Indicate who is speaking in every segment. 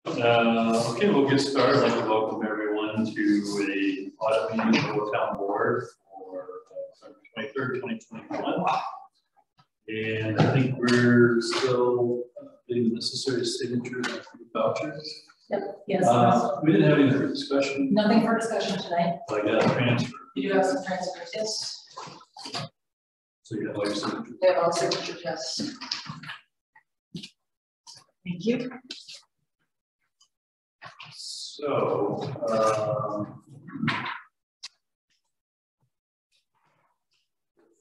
Speaker 1: Okay, we'll get started. I'd like to welcome everyone to the audit meeting of the town board for September 23rd, 2021. And I think we're still getting the necessary signatures for the vouchers.
Speaker 2: Yep. Yes.
Speaker 1: We didn't have any for discussion.
Speaker 2: Nothing for discussion tonight.
Speaker 1: I got a transfer.
Speaker 2: You do have some transfers, yes.
Speaker 1: So you have all your signatures.
Speaker 2: We have all signatures, yes. Thank you.
Speaker 1: So,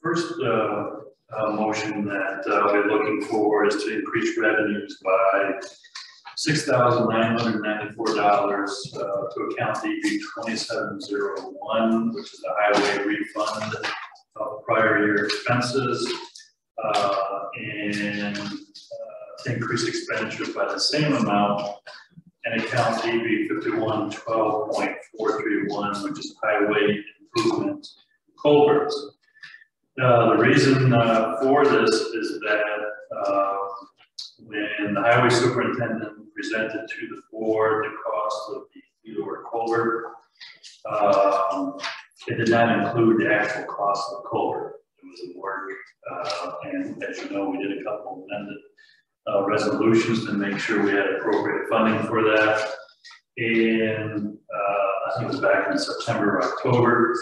Speaker 1: first motion that we're looking for is to increase revenues by $6,994 to account DB 2701, which is the highway refund of prior year expenses, and to increase expenditures by the same amount and account DB 5112.431, which is highway improvement culverts. The reason for this is that when the highway superintendent presented to the board the cost of the Theodore culvert, it did not include the actual cost of the culvert. It was a work, and as you know, we did a couple of amended resolutions to make sure we had appropriate funding for that. And I think it was back in September or October.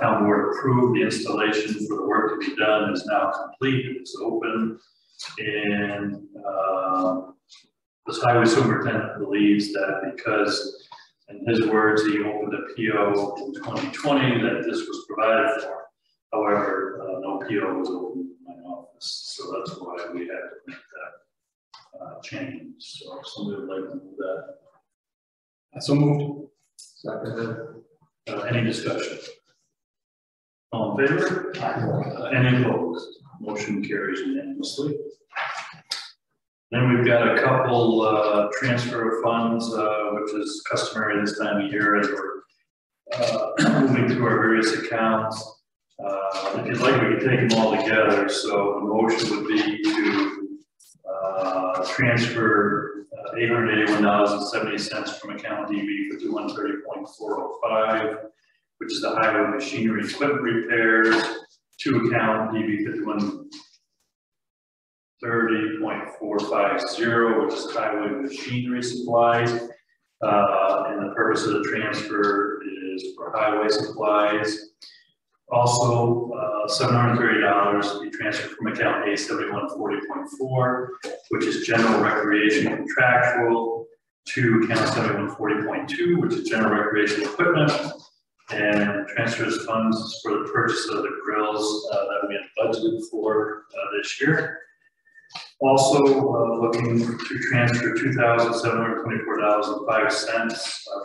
Speaker 1: Town board approved the installation for the work to be done is now complete. It's open, and this highway superintendent believes that because, in his words, he opened a PO in 2020 that this was provided for. However, no PO was opened in my office, so that's why we had to make that change. So if somebody would like to move that.
Speaker 3: So moved.
Speaker 1: Second. Any discussion? All in favor? Any opposed? Motion carries unanimously. Then we've got a couple transfer of funds, which is customary this time of year as we're moving through our various accounts. If you'd like, we can take them all together. So the motion would be to transfer $881.70 from account DB 5130.405, which is the highway machinery equipment repairs, to account DB 5130.450, which is highway machinery supplies. And the purpose of the transfer is for highway supplies. Also, $730 to be transferred from account A7140.4, which is general recreation contractual, to account 7140.2, which is general recreation equipment, and transfers funds for the purchase of the grills that we had budgeted for this year. Also, looking to transfer $2,724.05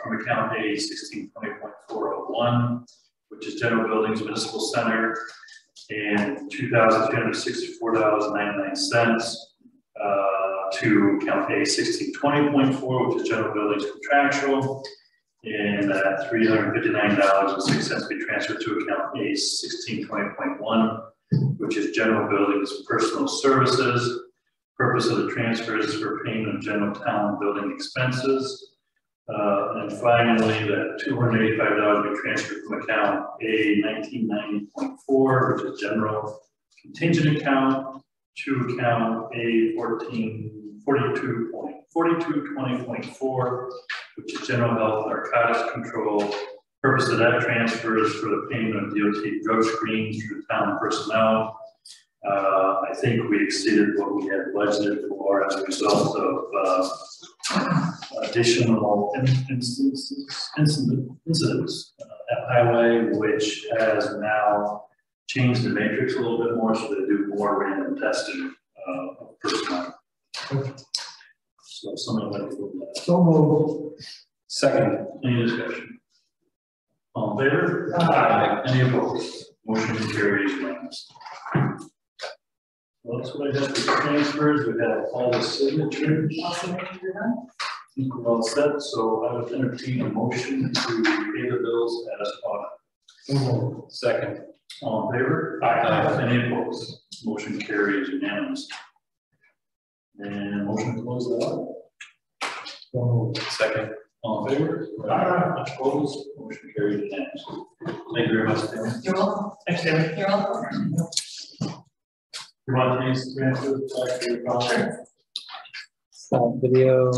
Speaker 1: from account A1620.401, which is general buildings, municipal center, and $2,364.99 to account A1620.4, which is general buildings contractual, and that $359.06 be transferred to account A1620.1, which is general buildings personal services. Purpose of the transfers is for payment of general town building expenses. And finally, that $285 be transferred from account A1990.4, which is general contingent account, to account A4220.4, which is general health narcotics control. Purpose of that transfer is for the payment of DOT drug screens through town personnel. I think we exceeded what we had budgeted for as a result of additional incidents at highway, which has now changed the matrix a little bit more, so they do more random testing of personnel. So someone like to move that.
Speaker 3: So moved. Second.
Speaker 1: Any discussion? All in favor? Aye. Any opposed? Motion carries unanimously. Well, that's what I have for transfers. We have all the signatures.
Speaker 2: All signatures are done.
Speaker 1: I think we're all set. So I would entertain a motion to pay the bills as audited.
Speaker 3: Second.
Speaker 1: All in favor? Aye. Any opposed? Motion carries unanimously. And motion to close the audit. Second, all in favor? Aye. Opposed, motion carried unanimously. Thank you very much, Tammy.
Speaker 2: You're welcome.
Speaker 1: Thanks, Tammy.
Speaker 2: You're welcome.
Speaker 1: You want these transferred back to your phone?
Speaker 2: Sure.
Speaker 4: Stop video.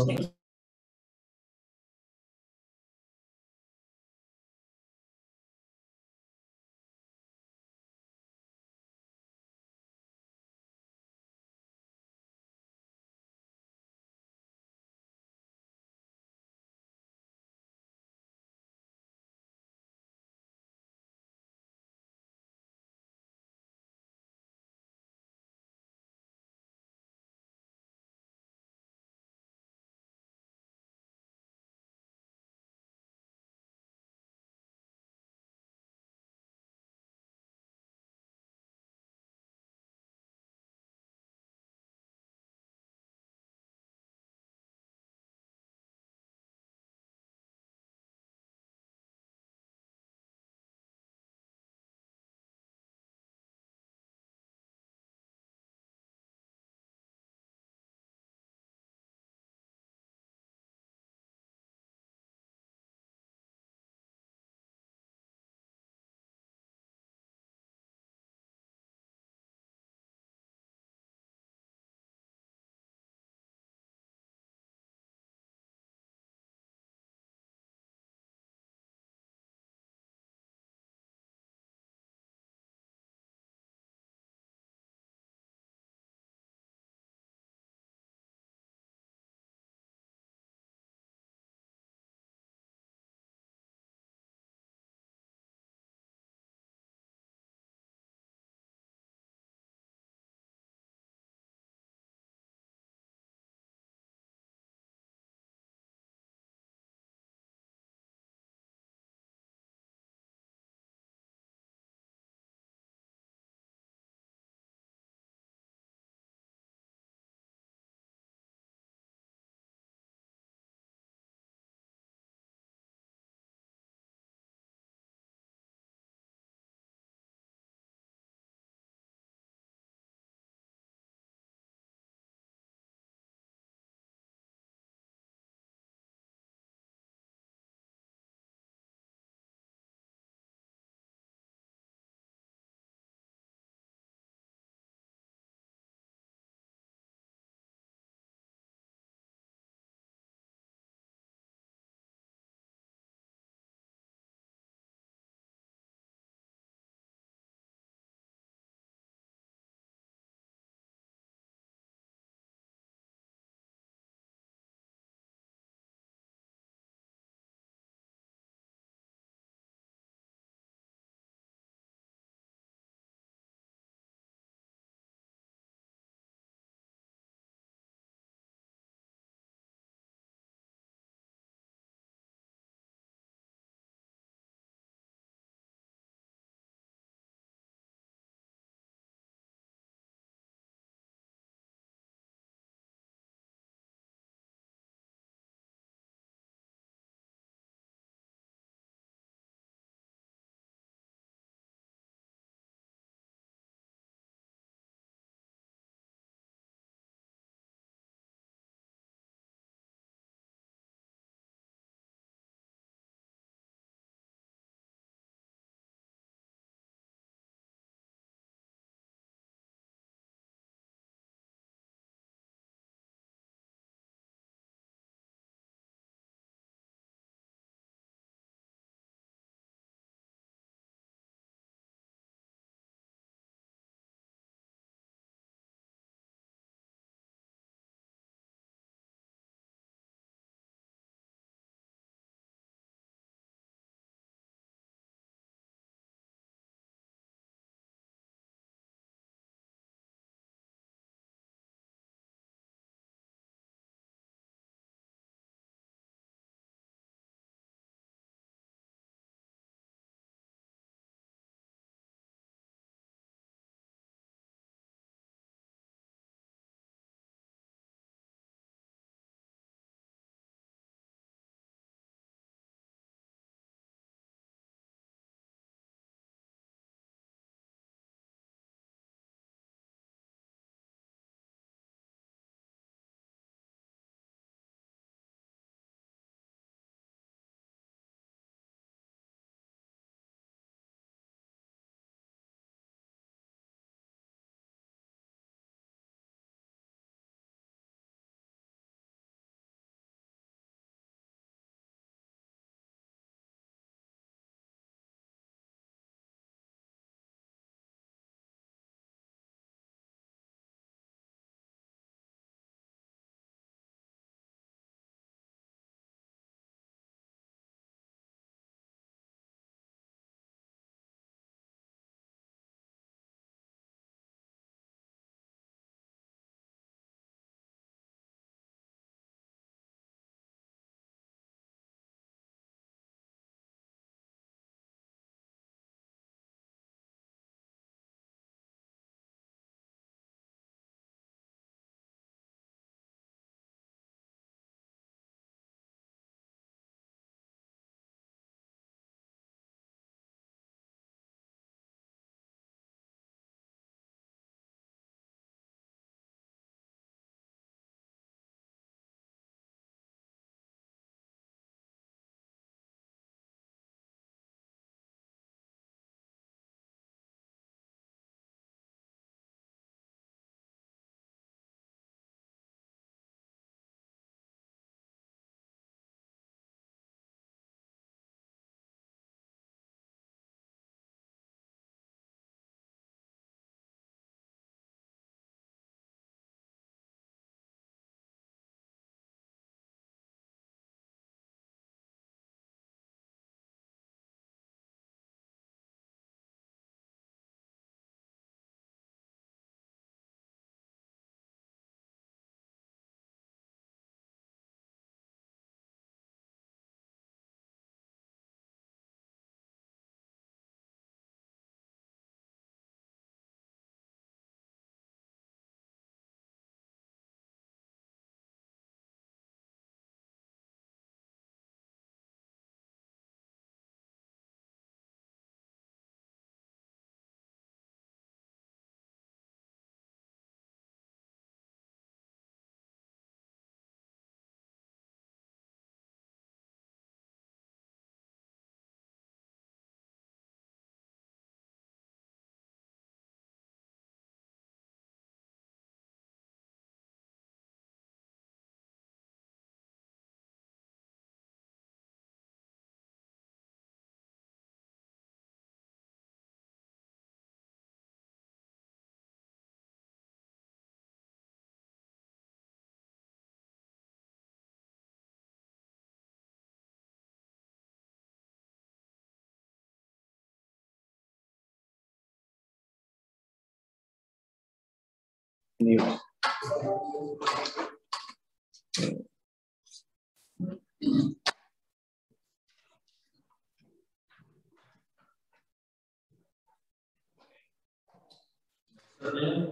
Speaker 4: Mute.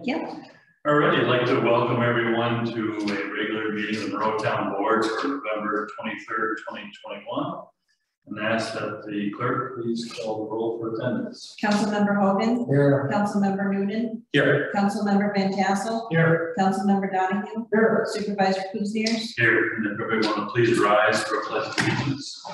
Speaker 2: Yep.
Speaker 1: All right, I'd like to welcome everyone to a regular meeting of the Monroe Town Board for November 23rd, 2021. And ask that the clerk please call the roll for attendance.
Speaker 2: Councilmember Hogan.
Speaker 3: Here.
Speaker 2: Councilmember Noonan.
Speaker 3: Here.
Speaker 2: Councilmember Van Tassel.
Speaker 3: Here.
Speaker 2: Councilmember Donahue.
Speaker 3: Here.
Speaker 2: Supervisor Kuzniers.
Speaker 1: Here, and if everyone will please rise for a pledge of allegiance.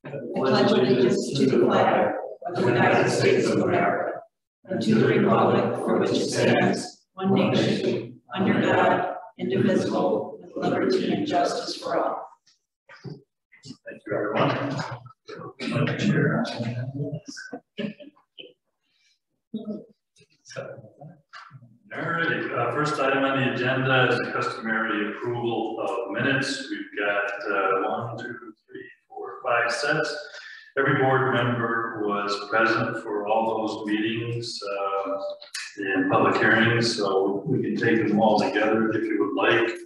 Speaker 2: I pledge allegiance to the flag of the United States of America and to the republic for which it stands, one nation, under God, indivisible, with liberty and justice for all.
Speaker 1: Thank you, everyone. All right, first item on the agenda is the customary approval of minutes. We've got 1, 2, 3, 4, 5 sets. Every board member was present for all those meetings and public hearings, so we can take them all together if you would like.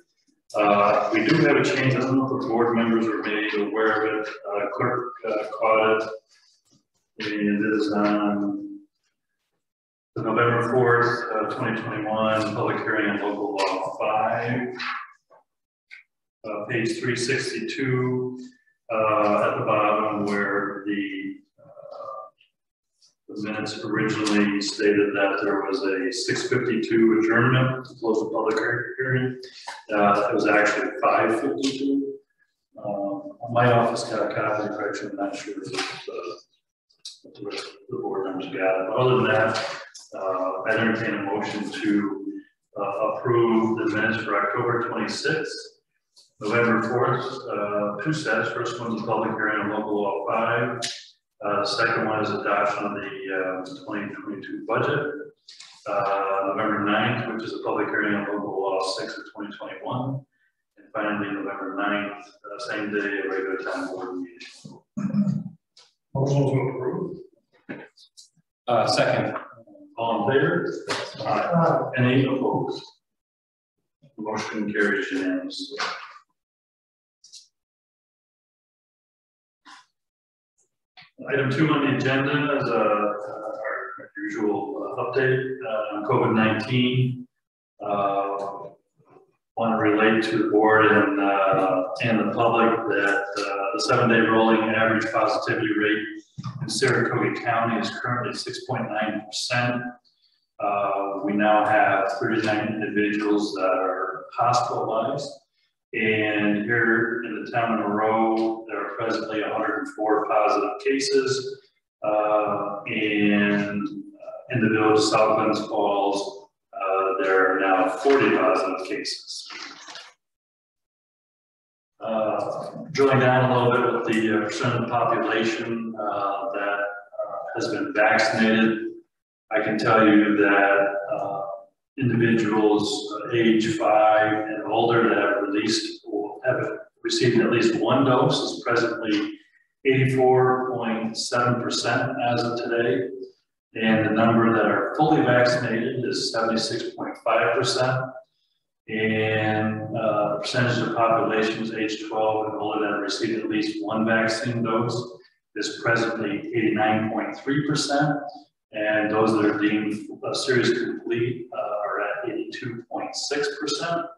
Speaker 1: We do have a change. I don't know if the board members are made aware of it. Clerk caught it. And it is on the November 4th, 2021 public hearing on local law 5, page 362, at the bottom where the minutes originally stated that there was a 6:52 adjournment to close the public hearing. It was actually 5:52. My office got a copy correction. I'm not sure if the rest of the board members got it. But other than that, I entertain a motion to approve the minutes for October 26th, November 4th, 2 sets. First one is public hearing on local law 5. The second one is adoption of the 2022 budget. November 9th, which is a public hearing on local law 6 of 2021. And finally, November 9th, same day, a regular town board meeting.
Speaker 3: Motion to approve. Second.
Speaker 1: All in favor? Aye. Any opposed? Motion carries unanimously. Item 2 on the agenda is our usual update on COVID-19. Want to relate to the board and the public that the 7-day rolling average positivity rate in Saratoga County is currently 6.9%. We now have 39 individuals that are hospitalized. And here in the town of Monroe, there are presently 104 positive cases. And in the village of South Glens Falls, there are now 40 positive cases. Drilling down a little bit with the percent of the population that has been vaccinated, I can tell you that individuals age 5 and older that have received at least 1 dose is presently 84.7% as of today. And the number that are fully vaccinated is 76.5%. And the percentage of populations age 12 and older that have received at least 1 vaccine dose is presently 89.3%. And those that are deemed series complete are at 82.6%.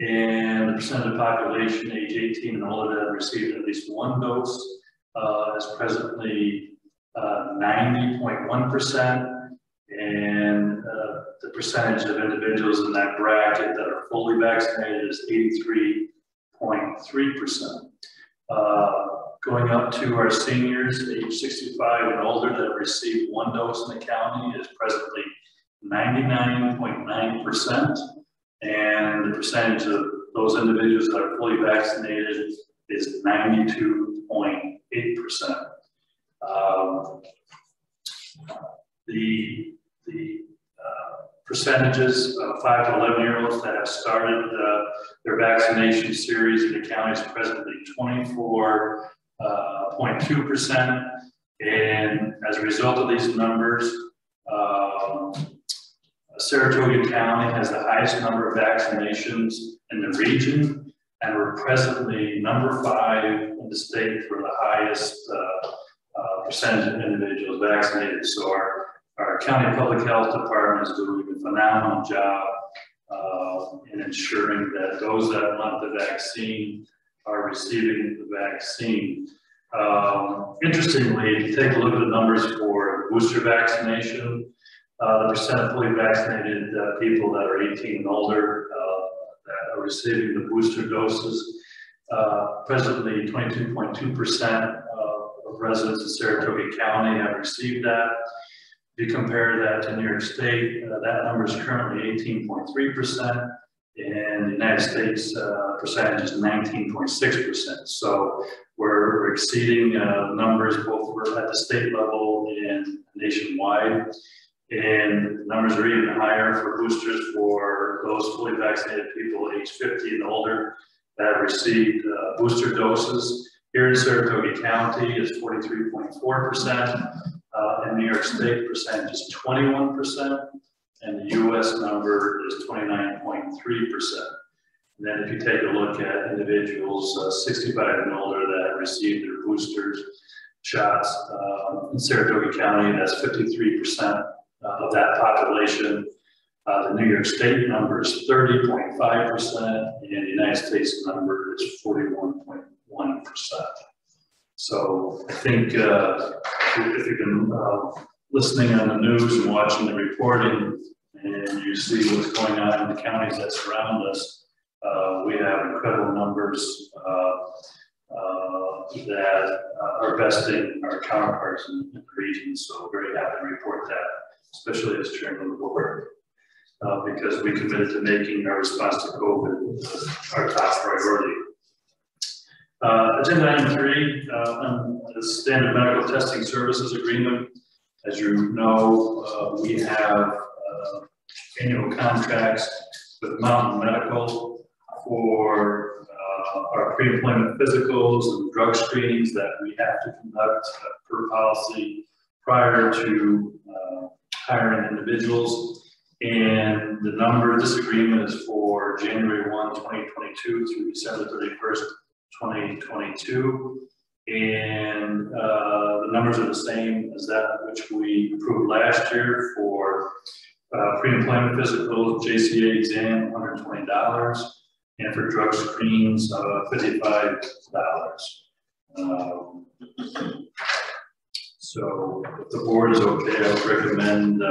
Speaker 1: And the percent of the population age 18 and older that have received at least 1 dose is presently 90.1%. And the percentage of individuals in that bracket that are fully vaccinated is 83.3%. Going up to our seniors, age 65 and older that have received 1 dose in the county is presently 99.9%. And the percentage of those individuals that are fully vaccinated is 92.8%. The percentages of 5 to 11-year-olds that have started their vaccination series in the county is presently 24.2%. And as a result of these numbers, Saratoga County has the highest number of vaccinations in the region, and we're presently number 5 in the state for the highest percentage of individuals vaccinated. So our county public health department is doing a phenomenal job in ensuring that those that want the vaccine are receiving the vaccine. Interestingly, if you take a look at the numbers for booster vaccination, the percent of fully vaccinated people that are 18 and older that are receiving the booster doses, presently 22.2% of residents in Saratoga County have received that. If you compare that to New York State, that number is currently 18.3%, and the United States percentage is 19.6%. So we're exceeding numbers both at the state level and nationwide. And the numbers are even higher for boosters for those fully vaccinated people aged 50 and older that have received booster doses. Here in Saratoga County is 43.4%. In New York State, percentage is 21%, and the U.S. number is 29.3%. And then if you take a look at individuals 65 and older that have received their boosters shots in Saratoga County, that's 53% of that population. The New York State number is 30.5%, and the United States number is 41.1%. So I think if you've been listening on the news and watching the reporting, and you see what's going on in the counties that surround us, we have incredible numbers that are besting our counterparts in the region. So very happy to report that, especially as chairman of the board, because we committed to making our response to COVID our top priority. Agenda item 3, the standard medical testing services agreement. As you know, we have annual contracts with Mountain Medical for our pre-employment physicals and drug screenings that we have to conduct per policy prior to hiring individuals. And the number, this agreement is for January 1, 2022 through December 31st, 2022. And the numbers are the same as that which we approved last year for pre-employment physicals, JCA exam, $120, and for drug screens, $55. So if the board is okay, I would recommend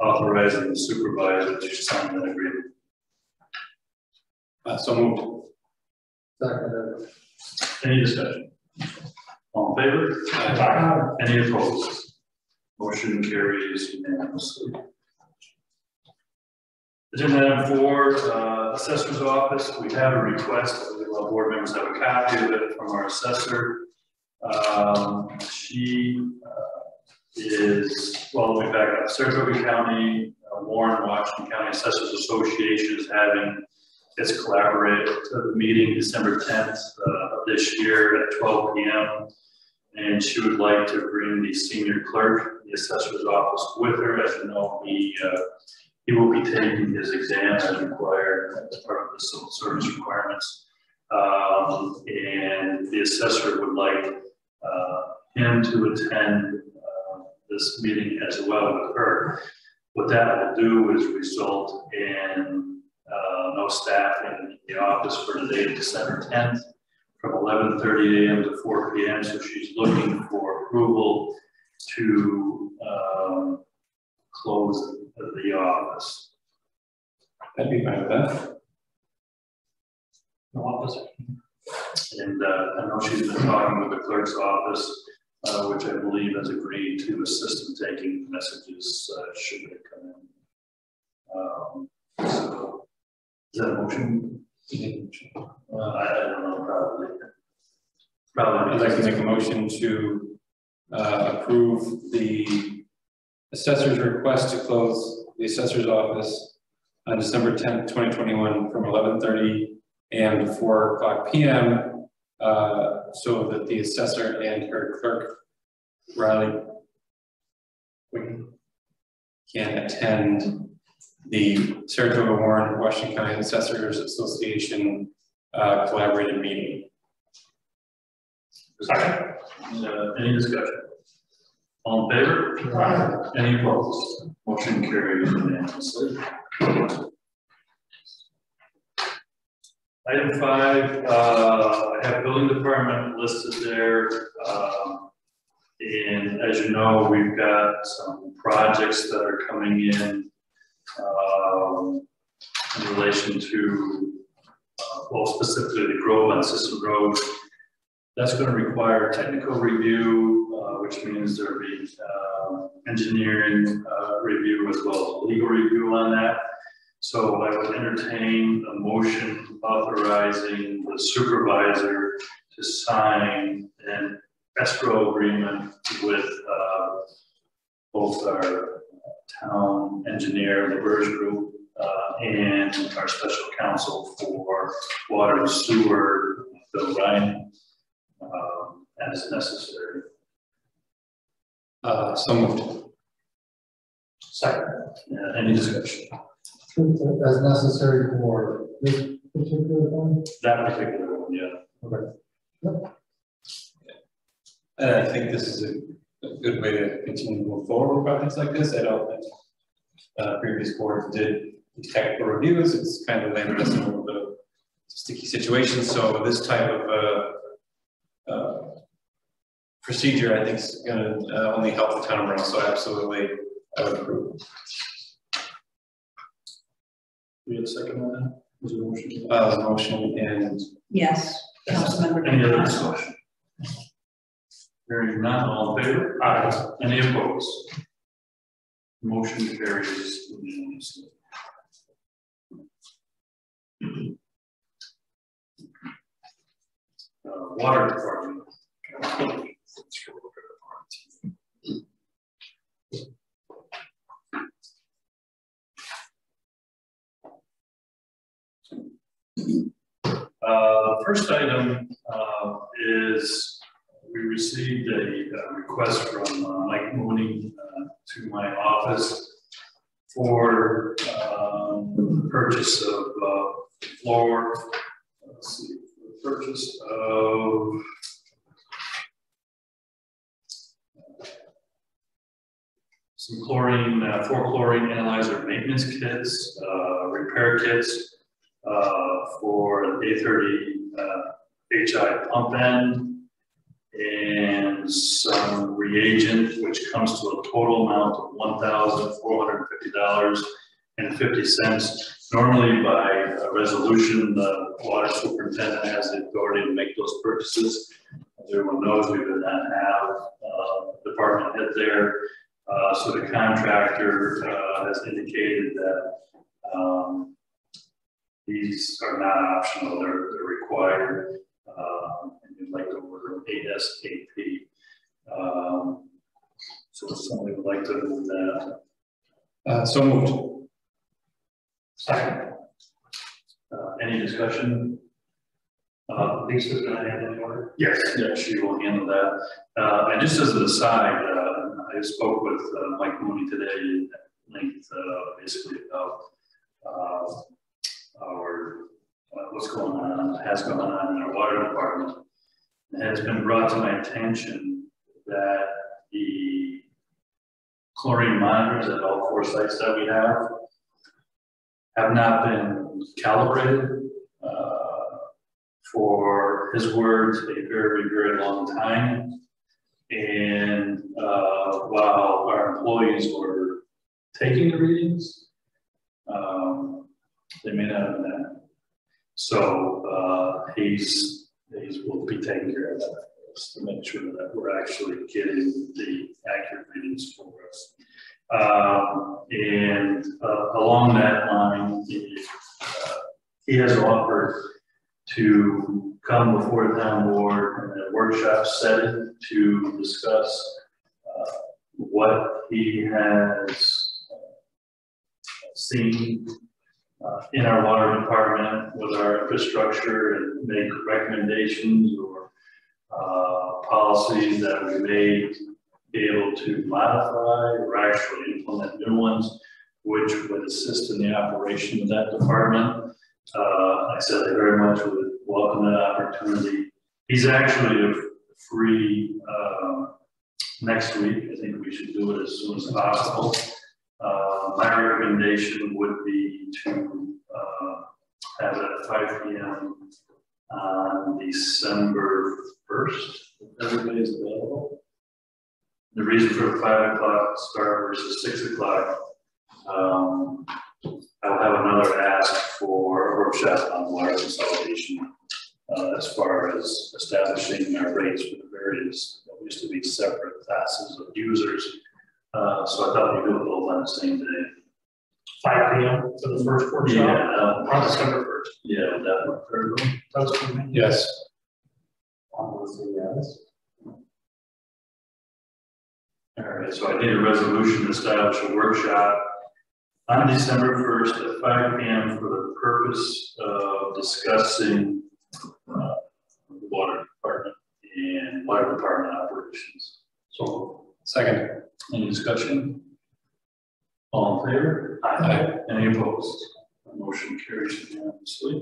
Speaker 1: authorizing the supervisor to sign that agreement.
Speaker 5: So moved.
Speaker 3: Second.
Speaker 1: Any discussion? All in favor? Aye. Any opposed? Motion carries unanimously. Agenda item 4, assessor's office. We have a request. I believe all board members have a copy of it from our assessor. She is all the way back up. Saratoga County, Warren, Washington County Assessors Association is having its collaborative meeting December 10th of this year at 12 p.m. And she would like to bring the senior clerk in the assessor's office with her. As you know, he will be taking his exam as required as part of the civil service requirements. And the assessor would like him to attend this meeting as well with her. What that will do is result in no staff in the office for today, December 10th, from 11:30 a.m. to 4 p.m. So she's looking for approval to close the office.
Speaker 5: I'd be fine with that.
Speaker 3: No office.
Speaker 1: And I know she's been talking with the clerk's office, which I believe has agreed to assist in taking messages should they come in. So, is that a motion? I don't know, probably.
Speaker 5: I'd like to make a motion to approve the assessor's request to close the assessor's office on December 10th, 2021 from 11:30 a.m. to 4 o'clock p.m. So that the assessor and her clerk Riley can attend the Saratoga Warren Washington County Assessors Association collaborative meeting.
Speaker 1: Second. Any discussion? All in favor? Aye. Any opposed? Motion carries unanimously. Item 5, I have building department listed there. And as you know, we've got some projects that are coming in relation to, well, specifically the Grove on System Road. That's going to require technical review, which means there'll be engineering review as well as legal review on that. So I would entertain a motion authorizing the supervisor to sign an escrow agreement with both our town engineer, the Burge Group, and our special counsel for water and sewer, Bill Ryan, as necessary.
Speaker 5: So moved.
Speaker 1: Second. Any discussion?
Speaker 3: As necessary for this particular one?
Speaker 1: That particular one, yeah.
Speaker 3: Okay.
Speaker 5: And I think this is a good way to continue to move forward with projects like this. I don't think previous boards did technical reviews. It's kind of landed us in a little bit of a sticky situation. So this type of procedure, I think, is going to only help the town of Monroe. So absolutely, I would approve.
Speaker 1: Do we have a second on that? Was it a motion?
Speaker 5: Motion and
Speaker 2: Yes, Councilmember.
Speaker 1: Any other discussion? Hearing none, all in favor? Aye. Any opposed? Motion carries unanimously. Water department. First item is we received a request from Mike Mooney to my office for the purchase of floor. Let's see, purchase of some chlorine, 4 chlorine analyzer maintenance kits, repair kits for the A30 HI pump end, and some reagent, which comes to a total amount of $1,450.50. Normally, by resolution, the water superintendent has the authority to make those purchases. As everyone knows, we did not have a department head there. So the contractor has indicated that these are not optional, they're required, and you'd like to order ASAP. So if somebody would like to move that.
Speaker 5: so moved.
Speaker 1: Second. Any discussion? Lisa's going to handle the order? Yes, yeah, she will handle that. And just as an aside, I spoke with Mike Mooney today at length, basically about our what's going on, has gone on in our water department. It has been brought to my attention that the chlorine monitors at all 4 sites that we have not been calibrated for his words a very, very long time. And while our employees were taking the readings, they may not have been. So he's will be taking care of that for us to make sure that we're actually getting the accurate readings for us. And along that line, he has offered to come before the town board in a workshop setting to discuss what he has seen in our water department with our infrastructure and make recommendations or policies that we made be able to modify or actually implement new ones, which would assist in the operation of that department. I said I very much would welcome that opportunity. He's actually free next week. I think we should do it as soon as possible. My recommendation would be to have it at 5 p.m. on December 1st, if everybody is available. The reason for the 5 o'clock start versus 6 o'clock, I'll have another ask for a workshop on water consolidation as far as establishing our rates for the various, what used to be separate classes of users. So I thought we'd do it both on the same day.
Speaker 6: 5 p.m. for the first workshop?
Speaker 1: Yeah,
Speaker 6: On December 1st.
Speaker 1: yeah, that would third one.
Speaker 6: That's for me.
Speaker 5: Yes.
Speaker 6: I'm going to say yes.
Speaker 1: All right, so I need a resolution to establish a workshop on December 1st at 5 p.m. for the purpose of discussing the water department and water department operations. So,
Speaker 5: Second.
Speaker 1: any discussion? All in favor?
Speaker 5: Aye.
Speaker 1: Any opposed? The motion carries unanimously.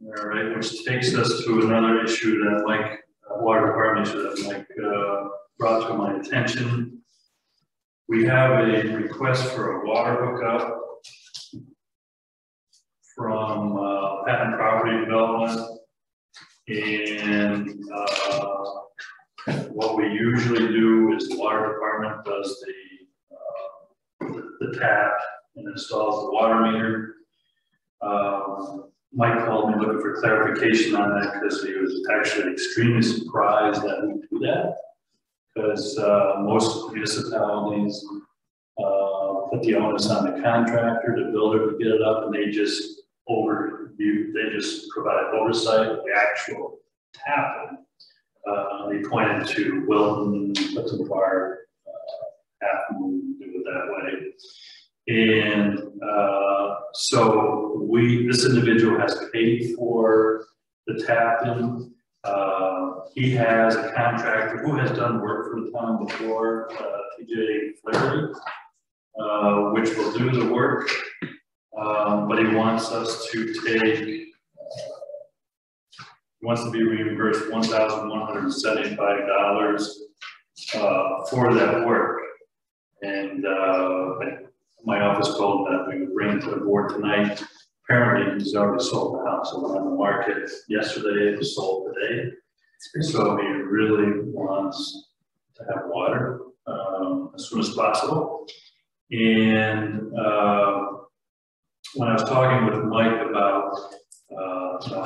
Speaker 1: All right, which takes us to another issue that Mike, water department issue that Mike brought to my attention. We have a request for a water hookup from Patent Property Development, and what we usually do is the water department does the tap and installs the water meter. Mike called me looking for clarification on that because he was actually extremely surprised that we do that, because most municipalities put the onus on the contractor, the builder, to get it up, and they just provide oversight of the actual tapping. They pointed to Wilton, Hudson Park, Half Moon, do it that way. And so this individual has paid for the tap-in. He has a contractor who has done work for the town before, TJ Flaherty, which will do the work, but he wants us to take, he wants to be reimbursed $1,175 for that work. And my office told that we would bring it to the board tonight. Apparently, he's already sold the house. It went on the market yesterday. It was sold today. So he really wants to have water as soon as possible. And when I was talking with Mike about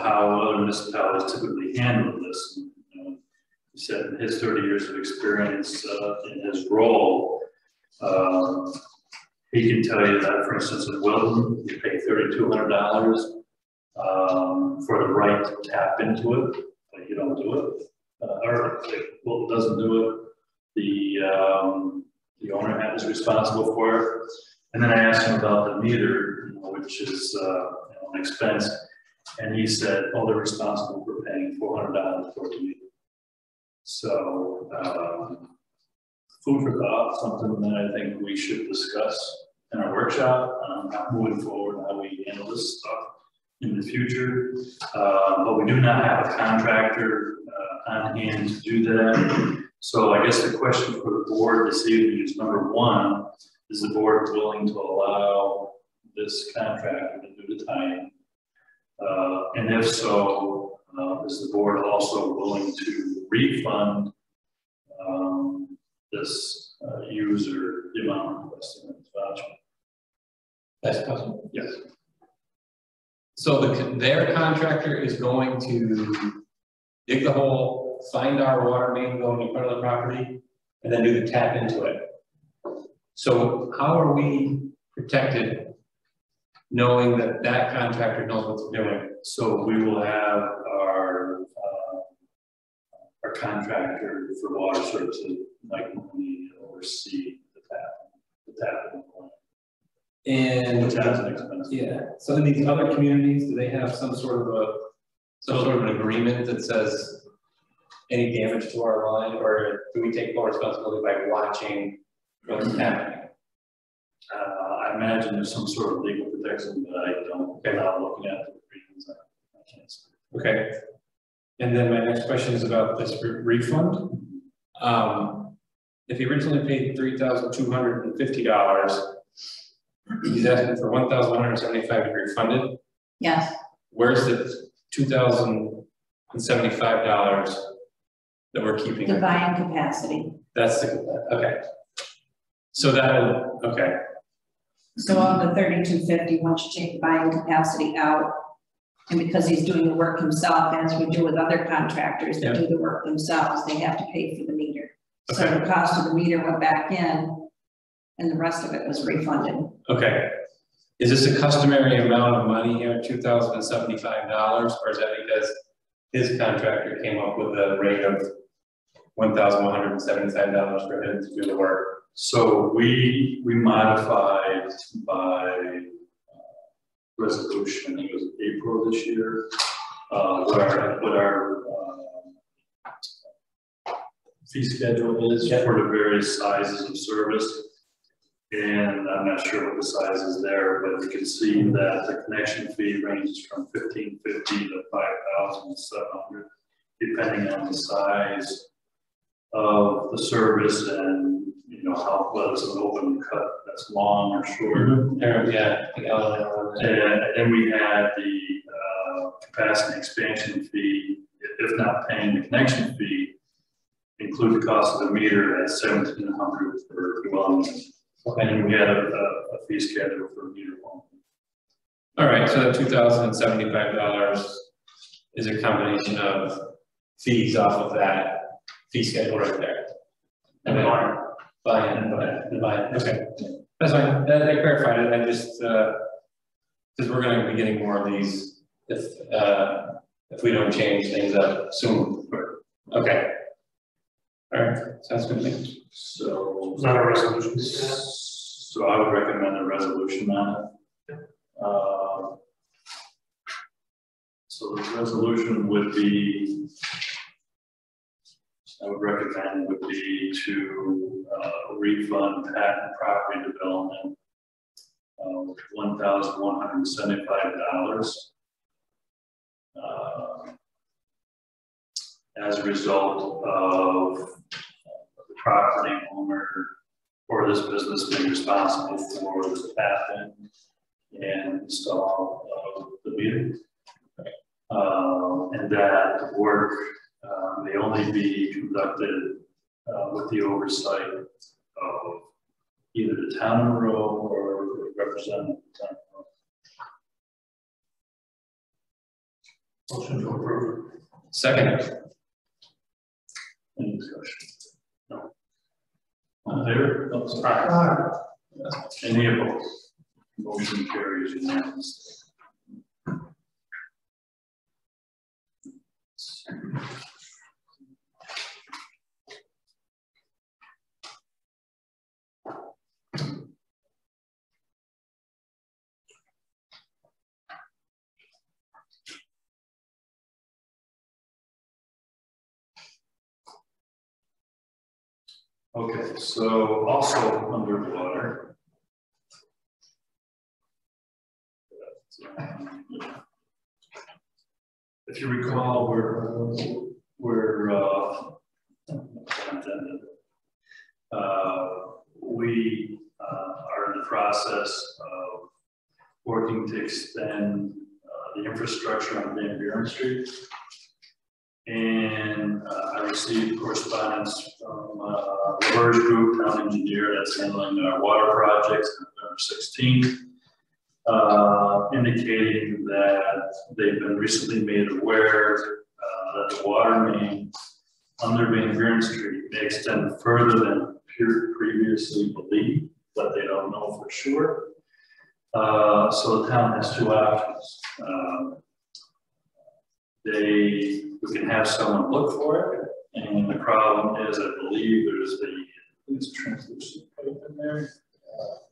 Speaker 1: how other municipalities typically handle this, he said in his 30 years of experience in his role, he can tell you that, for instance, in Wilton, you pay $3,200 for the right to tap into it, but you don't do it. Or if Wilton doesn't do it, the owner is responsible for it. And then I asked him about the meter, which is an expense, and he said, "Oh, they're responsible for paying $400 for the meter." So, food for thought, something that I think we should discuss in our workshop, moving forward, how we handle this stuff in the future. But we do not have a contractor on hand to do that. So I guess the question for the board this evening is, number one, is the board willing to allow this contractor to do the tie-in? And if so, is the board also willing to refund this user the amount requested in the voucher?
Speaker 5: That's possible.
Speaker 1: Yes.
Speaker 5: So their contractor is going to dig the hole, find our water main going in front of the property, and then do the tap into it. So how are we protected knowing that that contractor knows what they're doing?
Speaker 1: So we will have our contractor for water services, Mike Mooney, oversee the tapping.
Speaker 5: And
Speaker 1: Which has an expense.
Speaker 5: yeah. So in these other communities, do they have some sort of an agreement that says any damage to our line, or do we take full responsibility by watching what's happening?
Speaker 1: I imagine there's some sort of legal protection, but I don't, without looking at the reasons, I can't say.
Speaker 5: Okay. And then my next question is about this refund. If he originally paid $3,250, he's asking for $1,175 to be refunded.
Speaker 2: Yes,
Speaker 5: Where's the $2,075 that we're keeping?
Speaker 2: the buying capacity.
Speaker 5: That's the, okay. So that'll, okay,
Speaker 2: So of the 3,250, once you take the buying capacity out, and because he's doing the work himself, as we do with other contractors that do the work themselves, they have to pay for the meter. So
Speaker 5: Okay.
Speaker 2: the cost of the meter went back in, and the rest of it was refunded.
Speaker 5: okay. Is this a customary amount of money here, $2,075, or is that because his contractor came up with a rate of $1,175 for him to do the work?
Speaker 1: So we modified by resolution, I think it was April this year, what our fee schedule is for the various sizes of service. And I'm not sure what the size is there, but you can see that the connection fee ranges from $1,550 to $5,700, depending on the size of the service and how whether it's an open cut that's long or short.
Speaker 5: Yeah, I think
Speaker 1: And then we had the capacity expansion fee, if not paying the connection fee, include the cost of the meter at $1,700 per dwelling. And we had a fee schedule for meter one.
Speaker 5: All right, so the $2,075 is a combination of fees off of that fee schedule right there. And then buy. Okay, that's fine. That clarified it. I just because we're going to be getting more of these if we don't change things up soon. Okay. All right, sounds good to me.
Speaker 1: So
Speaker 6: Is that a resolution?
Speaker 1: So I would recommend a resolution on it. So the resolution would be, I would recommend would be to refund patent property development $1,175 as a result of the property owner or this business being responsible for the patent and install the meter. And that work may only be conducted with the oversight of either the town of Monroe or the representative of the town of Monroe.
Speaker 6: Motion to approve.
Speaker 5: Second.
Speaker 1: Any discussion? No. All in favor? Oh, sorry.
Speaker 3: Aye.
Speaker 1: Any opposed? Motion carries unanimously. Okay, so also underwater. If you recall, we are in the process of working to extend the infrastructure on Van Buren Street. And I received correspondence from the Verge Group, town engineer that's handling our water projects on November 16th, indicating that they've been recently made aware that the water main under Van Buren Street may extend further than previously believed, but they don't know for sure. So the town has two options. We can have someone look for it, and the problem is, I believe there's translucent pipe in there.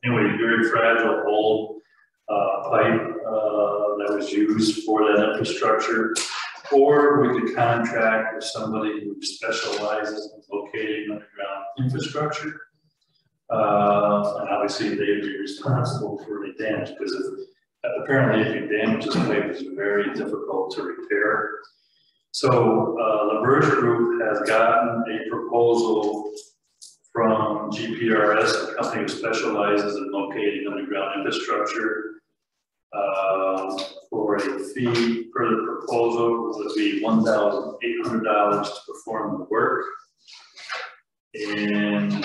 Speaker 1: Anyway, very fragile, old pipe that was used for that infrastructure, or we could contract with somebody who specializes in locating underground infrastructure. And obviously they'd be responsible for any damage, because apparently if you damage this pipe, it's very difficult to repair. So the Verge Group has gotten a proposal from GPRS, a company who specializes in locating underground infrastructure, for a fee per the proposal would be $1,800 to perform the work. And I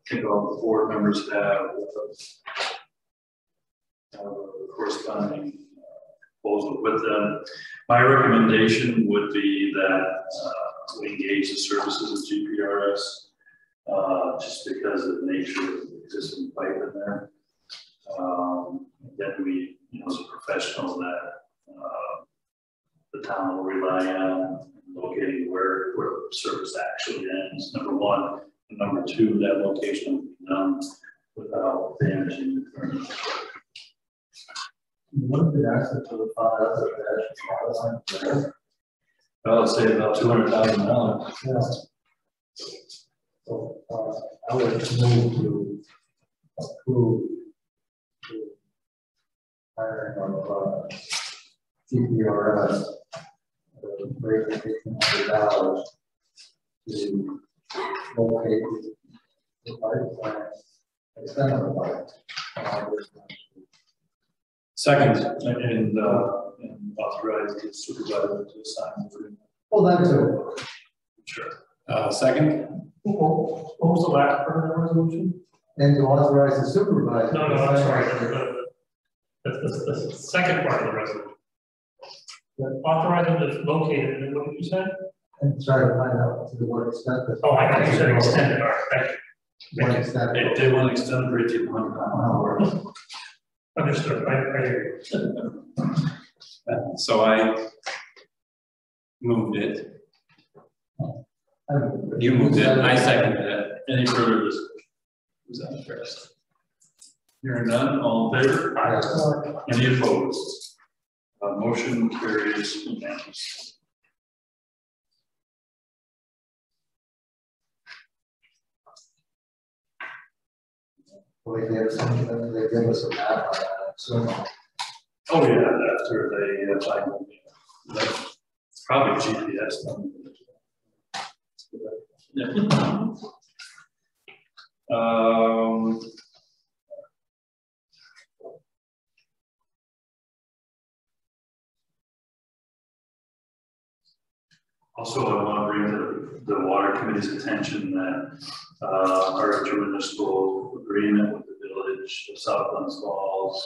Speaker 1: think all the board members have corresponding proposal with them. My recommendation would be that we engage the services of GPRS, just because of the nature of the existing pipe in there. Then we, as a professional, that the town will rely on locating where the service actually ends, number one. And number two, that location will be done without damaging the current.
Speaker 3: What did access to the fire?
Speaker 1: Well, let's say about $200,000.
Speaker 3: Yeah. So, I would move to approve the hiring of CPRS, rate of $1,800 to locate the pipe plant, extend the pipe.
Speaker 5: Second.
Speaker 1: And authorize the supervisor to sign the agreement.
Speaker 3: Well, that too.
Speaker 1: Sure.
Speaker 5: Second.
Speaker 6: What was the last part of the resolution?
Speaker 3: And to authorize the supervisor.
Speaker 6: No, I'm sorry. The second part of the resolution. Authorize them to locate it, and then what did you say?
Speaker 3: And try to find out to what extent.
Speaker 6: Oh, I thought you said extended, all right, thank you.
Speaker 3: What extent.
Speaker 1: They want to extend for 1,800 hours.
Speaker 6: Understood, I hear you.
Speaker 5: So I moved it. You moved it. I seconded it.
Speaker 1: Any further discussion? Who's that first? Hearing none, all in favor?
Speaker 3: Aye.
Speaker 1: Any opposed? Motion carries unanimously.
Speaker 3: Well, they have something, they give us a map on that, so.
Speaker 1: Oh, yeah, after they find it's probably GPS. Yeah. Also, I want to bring to the water committee's attention that our intermunicipal agreement with the village of South Glens Falls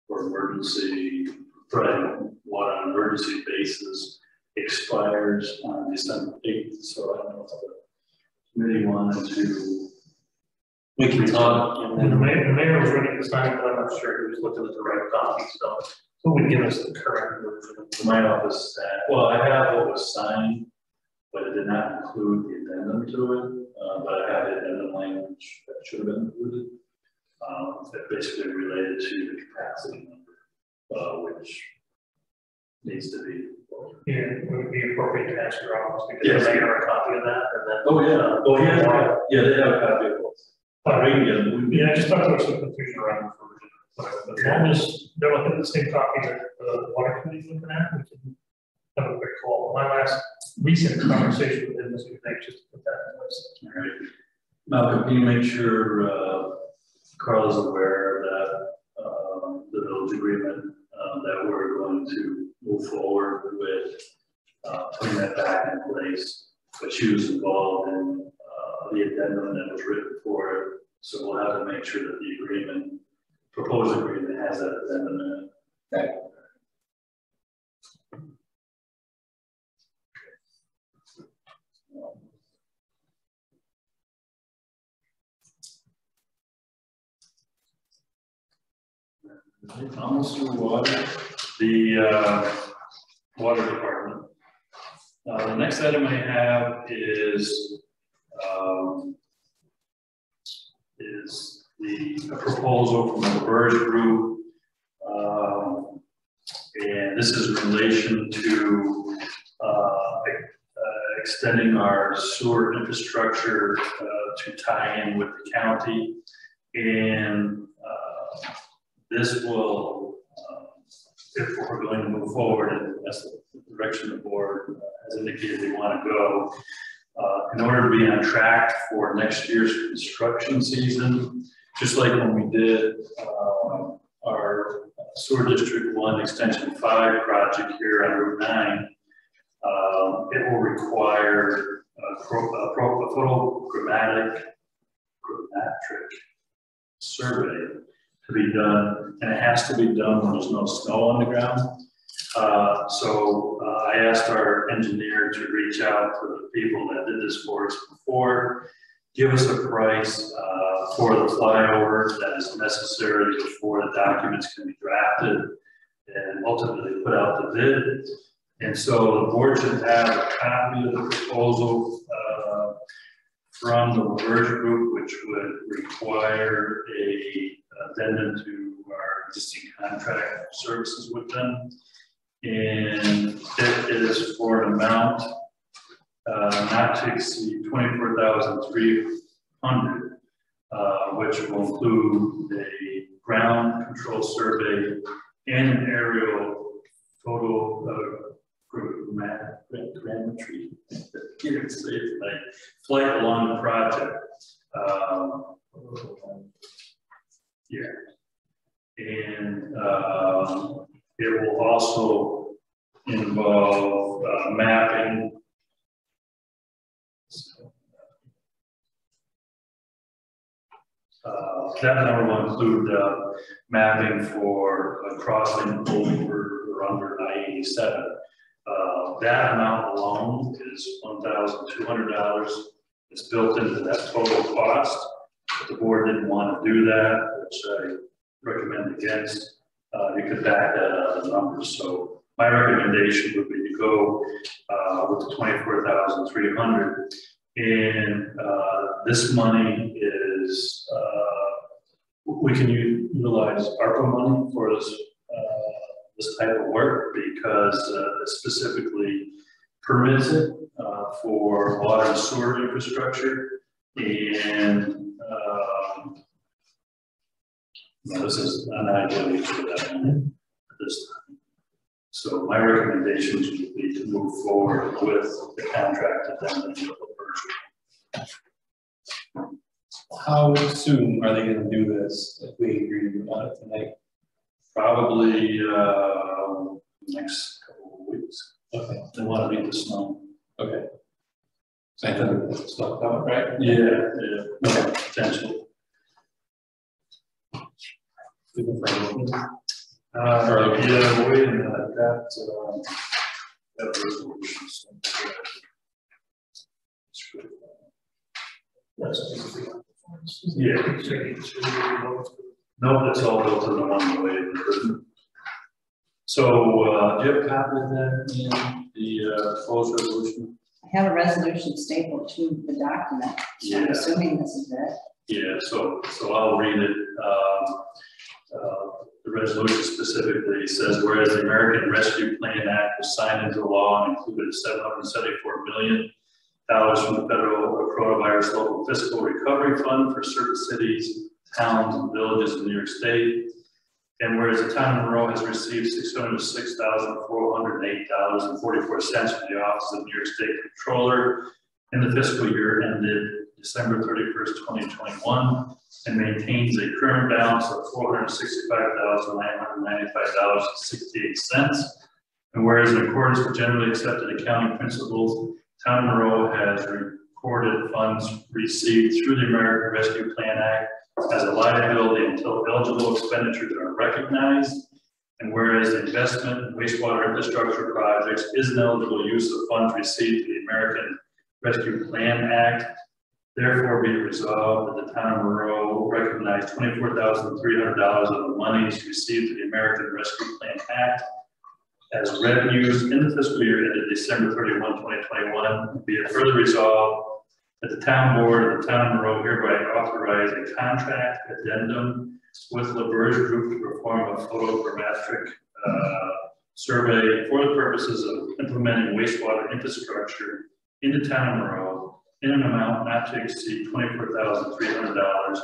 Speaker 1: for emergency, providing water on an emergency basis expires on December 8th. So I don't know if the committee wanted to. We can talk.
Speaker 6: And the mayor was ready to sign, but I'm not sure he was looking at the right copy, so who would give us the current version?
Speaker 1: My office, well, I have what was signed, but it did not include the addendum to it. But I have the addendum language that should have been included. That basically related to the capacity number, which needs to be.
Speaker 6: Yeah, it would be appropriate to ask your office because
Speaker 1: Yes.
Speaker 6: they have a copy of that, and then.
Speaker 1: Oh yeah, yeah, they have a copy of both.
Speaker 6: Yeah, I just thought there was some confusion around the version. But as long as they're looking at the same copy that the water committee's looking at, we can have a quick call. My last recent conversation with him was just to put that in place.
Speaker 1: All right. Malcolm, can you make sure Carl is aware that the village agreement that we're going to move forward with putting that back in place, but she was involved in the addendum that was written for it. So we'll have to make sure that the agreement, proposed agreement, has that addendum in it. Okay. Almost through water, the water department. The next item I have is a proposal from the Burge Group. And this is in relation to extending our sewer infrastructure to tie in with the county. And this will, if we're going to move forward, and that's the direction the board has indicated they want to go, in order to be on track for next year's construction season, just like when we did our Sewer District 1 Extension 5 project here on Route 9, it will require a photogrammetric survey to be done, and it has to be done when there's no snow on the ground. So I asked our engineer to reach out to the people that did this for us before, give us a price for the flyover that is necessary before the documents can be drafted and ultimately put out the bid. And so the board should have a copy of the proposal from the Burge Group, which would require a addendum to our existing contract services with them. And it is for an amount not to exceed $24,300, which will include a ground control survey and an aerial photo grammetry. Can't say it tonight. Flight along the project. Yeah, and it will also involve mapping. That number will include mapping for crossing over or under I-87. That amount alone is $1,200. It's built into that total cost. But the board didn't want to do that, which I recommend against. You could back that out of the numbers. So my recommendation would be to go with the $24,300. And this money is, we can utilize ARPA money for this, this type of work because it specifically permits it for water and sewer infrastructure. And this is an idea for that at this time. So my recommendations would be to move forward with the contract addendum.
Speaker 5: How soon are they going to do this if we agree on it tonight?
Speaker 1: Probably next couple of weeks.
Speaker 5: Okay.
Speaker 1: They want to beat the snow.
Speaker 5: Okay. So I think it's not coming, right?
Speaker 1: Yeah, yeah, potential.
Speaker 5: We can find it.
Speaker 1: Yeah, wait a minute, I've got that resolution. Yeah. No, that's all built in the one way. So, do you have a copy of that in the proposed resolution?
Speaker 2: I have a resolution stapled to the document, so I'm
Speaker 1: Yeah.
Speaker 2: assuming this is it.
Speaker 1: Yeah, so I'll read it. The resolution specifically says, whereas the American Rescue Plan Act was signed into law and included $774 million from the federal coronavirus local fiscal recovery fund for certain cities, towns, and villages in New York State. And whereas the town of Monroe has received $606,408.44 from the Office of New York State Controller in the fiscal year ended December 31st, 2021, and maintains a current balance of $465,995.68. And whereas in accordance with generally accepted accounting principles, Town of Monroe has recorded funds received through the American Rescue Plan Act as a liability until eligible expenditures are recognized. And whereas the investment in wastewater infrastructure projects is an eligible use of funds received through the American Rescue Plan Act, therefore be it resolved that the town of Monroe recognize $24,300 of the monies received through the American Rescue Plan Act as revenues in the fiscal year ended December 31, 2021. Be it further resolved That the town board of the town of Monroe hereby authorize a contract addendum with LaBerge Group to perform a photogrammetric survey for the purposes of implementing wastewater infrastructure in the town of Monroe in an amount not to exceed $24,300,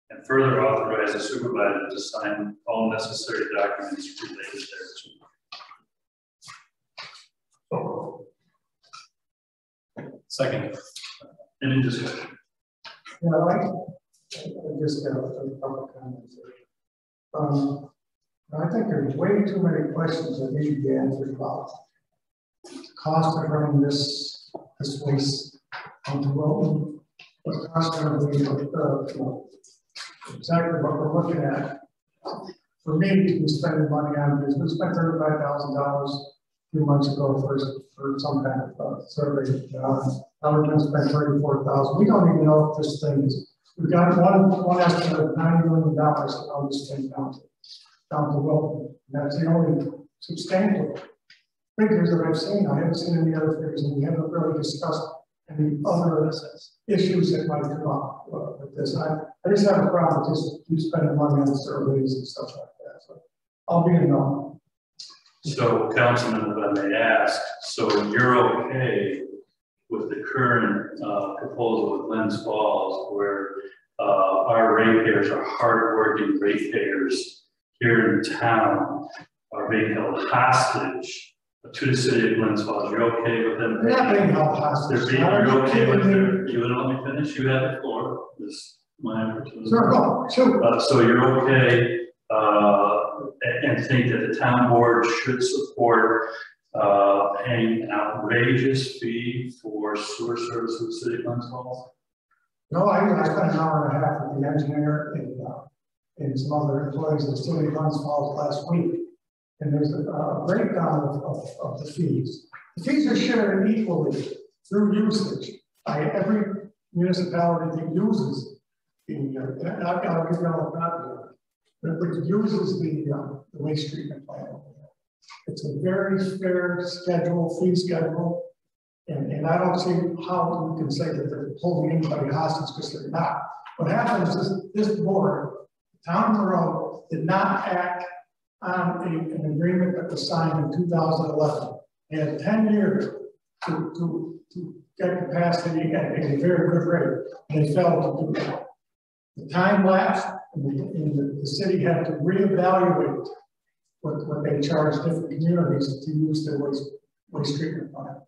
Speaker 1: and further authorize the supervisor to sign all necessary documents related thereto.
Speaker 5: Second.
Speaker 1: Any discussion?
Speaker 7: Yeah, I just got a couple of comments. I think there's way too many questions that need to be answered about the cost of running this waste onto Wilton, the cost of the, exactly what we're looking at. For me, to be spending money on this, we spent $35,000 a few months ago for some kind of survey. Now we're going to spend $34,000. We don't even know if this thing is. We've got one estimate of $90 million to how this thing down to Wilton. That's the only substantial figures that I've seen. I haven't seen any other figures, and we haven't really discussed any other issues that might come up with this. I just have a problem with just keep spending money on surveys and stuff like that. So I'll be in no.
Speaker 1: So, Councilman, if I may ask, so you're okay with the current proposal with Glens Falls, where our ratepayers, our hardworking ratepayers here in town, are being held hostage to the city of Glens Falls? You're okay with them?
Speaker 7: They're not being held hostage.
Speaker 1: You're okay with their, you would let me finish? You have the floor. This is my opportunity.
Speaker 7: Sure, go. Sure.
Speaker 1: So you're okay and think that the town board should support paying an outrageous fee for sewer service in the city of Glens Falls?
Speaker 7: No, I spent an hour and a half with the engineer and some other employees of the city of Glens Falls last week. And there's a breakdown of the fees. The fees are shared equally through usage by every municipality that uses the, I'll give you all a copy, but uses the waste treatment plant. It's a very fair schedule, fee schedule. And I don't see how we can say that they're holding anybody hostage because they're not. What happens is this board, the town of Monroe, did not act on an agreement that was signed in 2011. They had 10 years to get capacity at a very good rate. And they failed to do that. The time lapsed, and the city had to reevaluate what they charge different communities to use their waste treatment plant.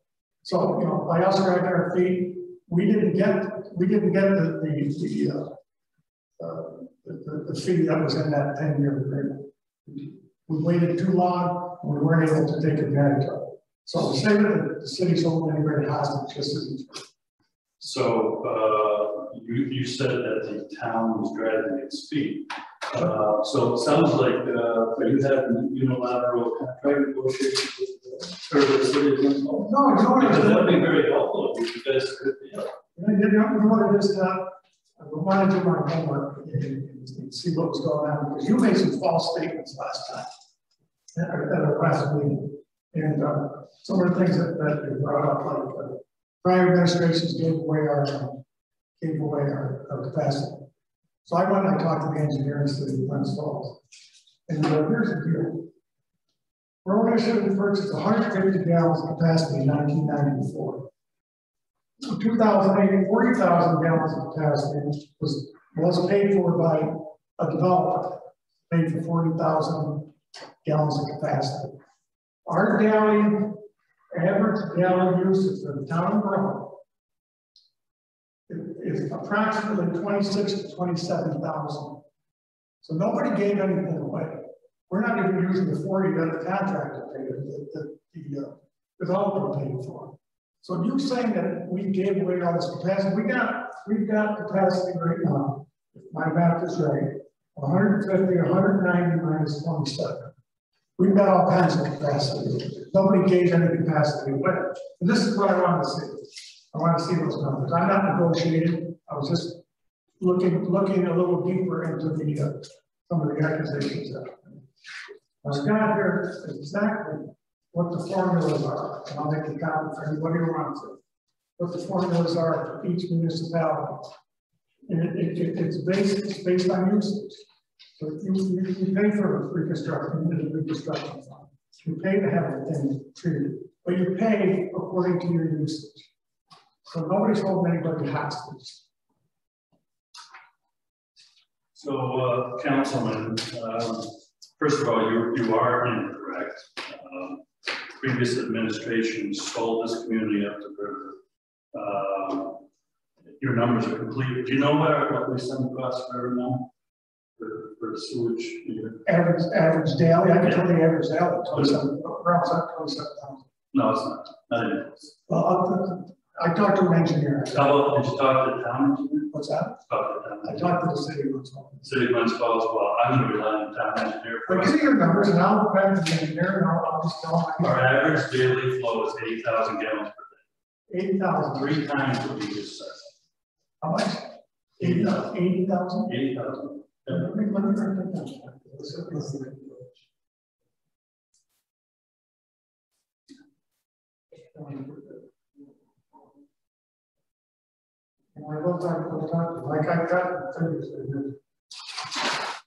Speaker 7: So, you know, by us dragging our feet, we didn't get the fee that was in that 10-year agreement. We waited too long, and we weren't able to take advantage of it. So to say that the city's holding anybody hostage just isn't true.
Speaker 1: So you said that the town was dragging its feet. So it sounds like you have unilateral contract negotiations with the city of Glens Falls?
Speaker 7: No, you know what?
Speaker 1: That would be very helpful if you guys could.
Speaker 7: You know what it is? I wanted to do my homework and see what was going on, because you made some false statements last time at our last meeting. And some of the things that they brought up, like prior administrations gave away our capacity. So I went and I talked to the engineer in the city of Glens Falls. And here's the deal. We're only should have purchased 150 gallons of capacity in 1994. In 2008, 40,000 gallons of capacity was paid for by a developer, paid for 40,000 gallons of capacity. Our average gallon usage for the town of Monroe is approximately 26,000 to 27,000. So nobody gave anything away. We're not even using the 40 that the contractor paid, the developer paid for. So you saying that we gave away all this capacity, we've got capacity right now, if my math is right, 150, 190 minus 27. We've got all kinds of capacity. Nobody gave any capacity away. And this is what I want to see. I want to see those numbers. I'm not negotiating. I was just looking a little deeper into some of the accusations that I've got here exactly what the formulas are, and I'll make a copy for anybody who wants it. what the formulas are for each municipality. And it's based on usage. So you pay for reconstruction, in the reconstruction fund. You pay to have the thing treated, but you pay according to your usage. So nobody's holding anybody hostage.
Speaker 1: So, Councilman, first of all, you are incorrect. Previous administration sold this community up to river. Your numbers are complete. Do you know what we send across the river now for sewage?
Speaker 7: Average daily, I can tell you average daily, 27, around 27,000.
Speaker 1: No, it's not. Not even.
Speaker 7: Well, I talked to an engineer.
Speaker 1: Did you talk to the town engineer?
Speaker 7: What's that?
Speaker 1: Talk to the town
Speaker 7: I
Speaker 1: engineer.
Speaker 7: talked to the city once.
Speaker 1: City of Glens Falls. Well, I'm going to rely on the town engineer.
Speaker 7: But give me your numbers and I'll go back to the engineer and I'll just tell him.
Speaker 1: Our average daily flow is 80,000 gallons per day.
Speaker 7: 80,000.
Speaker 1: 3 times what we just said.
Speaker 7: How much? 80,000? 80,000?
Speaker 1: 80,000.
Speaker 7: Let me write that down. Like I got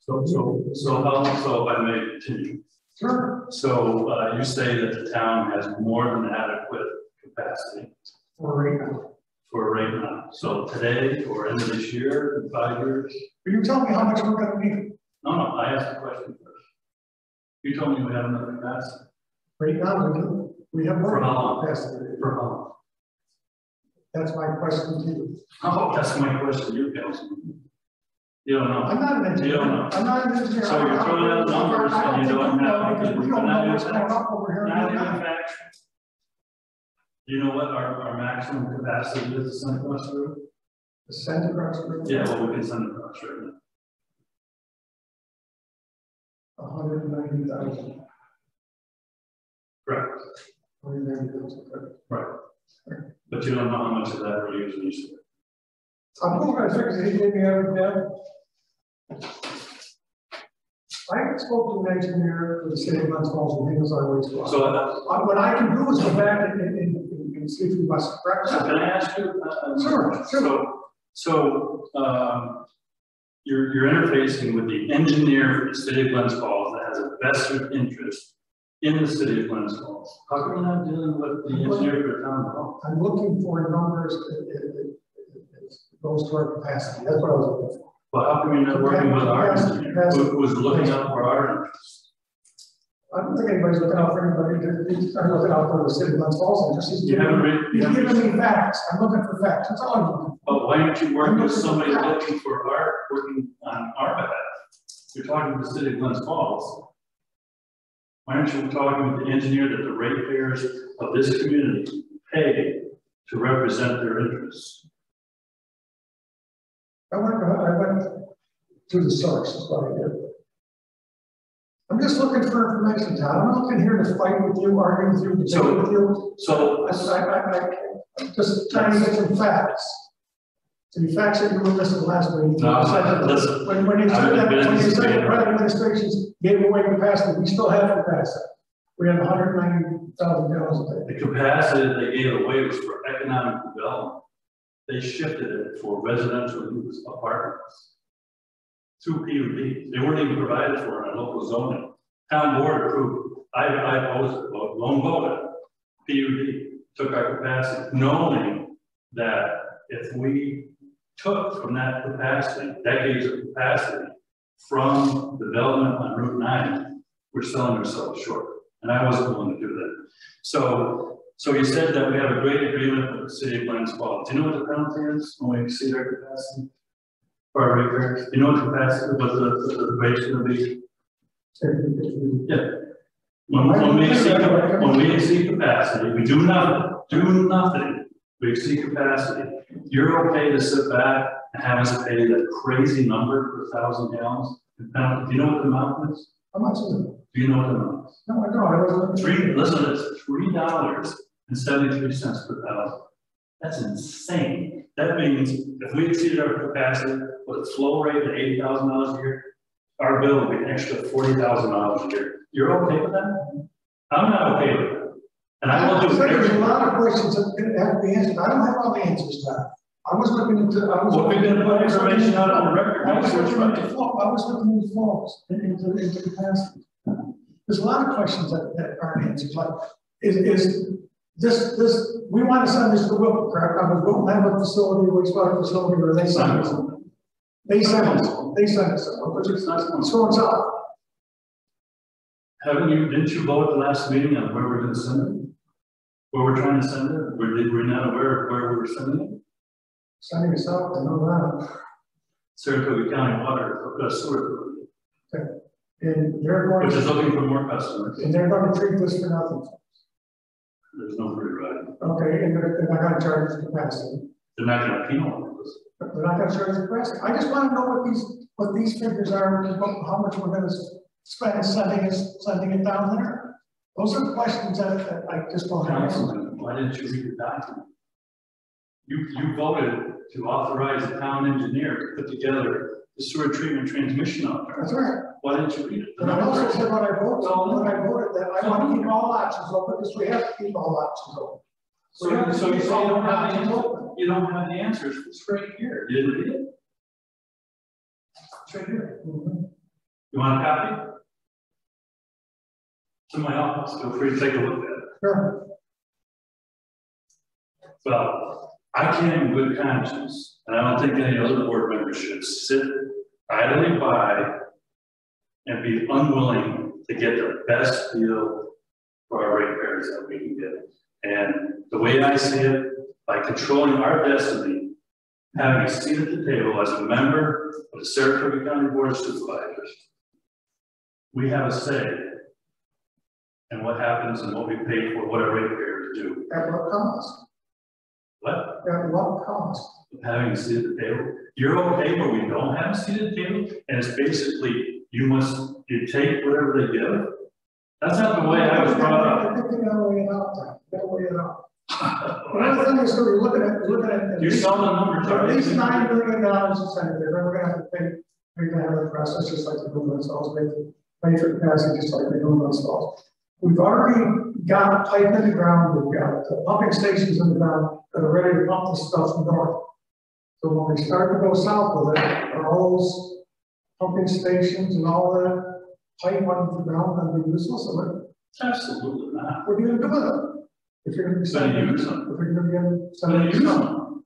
Speaker 1: So if I may continue.
Speaker 7: Sure.
Speaker 1: So you say that the town has more than adequate capacity
Speaker 7: For right now.
Speaker 1: for right now. So today or end of this year, in 5 years?
Speaker 7: Will you tell me how much we're going to need?
Speaker 1: No, I asked the question first. You told me we have enough capacity.
Speaker 7: Right now, we do. We have more
Speaker 1: For how long?
Speaker 7: capacity.
Speaker 1: For how long?
Speaker 7: That's my question to you.
Speaker 1: Oh, that's my question to you, Councilman. You don't know.
Speaker 7: I'm not an engineer.
Speaker 1: You don't know.
Speaker 7: I'm not an engineer.
Speaker 1: So you're throwing out numbers and you don't have.
Speaker 7: Because we don't know what's going on over here.
Speaker 1: Not even factual. Do you know what our maximum capacity is to send across the river?
Speaker 7: The send across the river?
Speaker 1: Yeah, well, we can send across right now.
Speaker 7: 190,000.
Speaker 1: Correct.
Speaker 7: 190,000.
Speaker 1: Right. But you don't know how much of that we're using each year.
Speaker 7: I'm going to figure he gave me every I spoke to an engineer for the city of Glens Falls and he was our wastewater.
Speaker 1: So
Speaker 7: what I can do is go back and see if we must correct
Speaker 1: So
Speaker 7: that.
Speaker 1: can I ask you?
Speaker 7: Sure.
Speaker 1: You're interfacing with the engineer for the city of Glens Falls that has a vested interest in the city of Glens Falls. How come you're not dealing with the engineer for the town hall?
Speaker 7: I'm looking for numbers that goes to our capacity. That's what I was looking for.
Speaker 1: Well, how come you're not working with our engineer who's looking out for our interests?
Speaker 7: I don't think anybody's looking out for anybody. I'm looking out for the city of Glens Falls. He's giving me facts. I'm looking for facts. That's all I'm looking for.
Speaker 1: But why aren't you working with somebody working on our behalf? You're talking to the city of Glens Falls. Why aren't you talking with the engineer that the ratepayers of this community pay to represent their interests?
Speaker 7: I went to the source, is what I did. I'm just looking for information, Todd. I'm not looking here to fight with you, argue with you, debate with you. I'm just trying to get some facts. The facts that you were listening last week.
Speaker 1: No, listen.
Speaker 7: When you said that the private administrations gave away capacity, we still have capacity. We have 190,000 gallons a day.
Speaker 1: The capacity that they gave away was for economic development. They shifted it for residential use apartments. 2 PUDs. They weren't even provided for in a local zoning. Town board approved. I opposed it, but lone voted. PUD took our capacity, knowing that if we took from that capacity, decades of capacity, from development on Route 9, we're selling ourselves short. And I wasn't willing to do that. So you said that we have a great agreement with the city of Glens Falls. Do you know what the penalty is when we exceed our capacity? For our repairs? Do you know what capacity, what the rate's going to be? Yeah. When we exceed capacity, we do nothing. We exceed capacity. You're okay to sit back and have us pay that crazy number for 1,000 gallons? Do you know what the amount is?
Speaker 7: How much is it?
Speaker 1: Do you know what the amount is?
Speaker 7: No, I don't.
Speaker 1: Listen, it's $3.73 per thousand. That's insane. That means if we exceeded our capacity with a flow rate of $80,000 a year, our bill would be an extra $40,000 a year. You're okay with that? I'm not okay with that. And I will do
Speaker 7: There's a
Speaker 1: everything.
Speaker 7: lot of questions that have to be answered. I don't have all the answers now. I was looking into,
Speaker 1: Well, we're gonna put information out on the record.
Speaker 7: I was
Speaker 1: Make sure it's
Speaker 7: looking
Speaker 1: right.
Speaker 7: into forms, into capacity. There's a lot of questions that aren't answered, like, is this, we want to send this to Wilton, correct? I was going to have a facility, wastewater facility, or they send us. They send us, so it's up.
Speaker 1: Didn't you vote at the last meeting on where we're gonna send it? Where we're trying to send it? We're not aware of where we were sending it?
Speaker 7: Sending us out, I know that.
Speaker 1: Saratoga County Water, sewer,
Speaker 7: And they're going
Speaker 1: which is
Speaker 7: to,
Speaker 1: looking for more customers.
Speaker 7: and they're going to treat this for nothing.
Speaker 1: There's no free ride.
Speaker 7: Okay, and they're not going to charge us capacity.
Speaker 1: They're not gonna penalize us.
Speaker 7: They're not going to charge us capacity. I just want to know what these figures are, how much we're going to spend sending it down there. Those are the questions that I just don't have.
Speaker 1: Councilman, why didn't you read the document? You voted to authorize the town engineer to put together the sewer treatment transmission out there.
Speaker 7: That's right.
Speaker 1: Why didn't you read it?
Speaker 7: And I also said when I voted that I want to keep all options open because we have to keep all options open.
Speaker 1: So you say you don't have the answers? You don't have the answers. It's right here. You didn't read it? It's right here. You want a copy? It's in my office. Feel free to take a look at it.
Speaker 7: Sure.
Speaker 1: Well, I can't in good conscience, and I don't think any other board member should sit idly by and be unwilling to get the best deal for our ratepayers that we can get. And the way I see it, by controlling our destiny, having a seat at the table as a member of the Saratoga County Board of Supervisors, we have a say in what happens and what we pay for what our ratepayers do.
Speaker 7: At what cost?
Speaker 1: What?
Speaker 7: At what cost?
Speaker 1: Having a seat at the table. You're okay where we don't have a seat at the table, and it's basically you take whatever they give. That's not the way I was brought up.
Speaker 7: I think they gotta weigh it out. They gotta weigh it out. Another thing is, we're looking at.
Speaker 1: You saw the numbers,
Speaker 7: At least $9 million to send it there. We're gonna have to pay. We're gonna have a process just like the Google installs. Pay for capacity just like the Google installs. We've already got a pipe in the ground. We've got the pumping stations in the ground that are ready to pump the stuff north. So when we start to go south with it, are all those pumping stations and all that pipe under the ground going to be useless?
Speaker 1: Absolutely not.
Speaker 7: What are you going to do with them? If you're going to be
Speaker 1: Gonna use them.
Speaker 7: if you're going to be
Speaker 1: Gonna use
Speaker 7: them.
Speaker 1: them.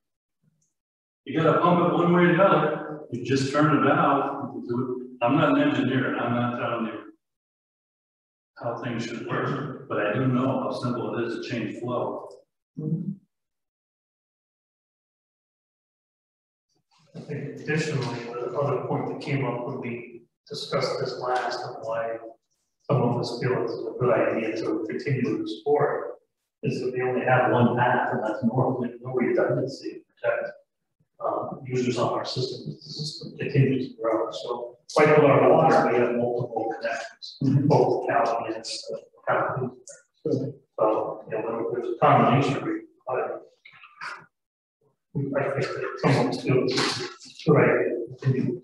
Speaker 1: You got to pump it one way or the other. You just turn it out. I'm not an engineer, and I'm not telling you how things should work, but I do know how simple it is to change flow.
Speaker 6: I think additionally, the other point that came up when we discussed this last and why some of us feel it's a good idea to continue to explore is that we only have one path, and that's north, with no redundancy to protect users on our system. The system continues to grow. So, like with our water, we have multiple connections, both county and county. So, you know, there's a combination of I think that some of us feel it's the right thing.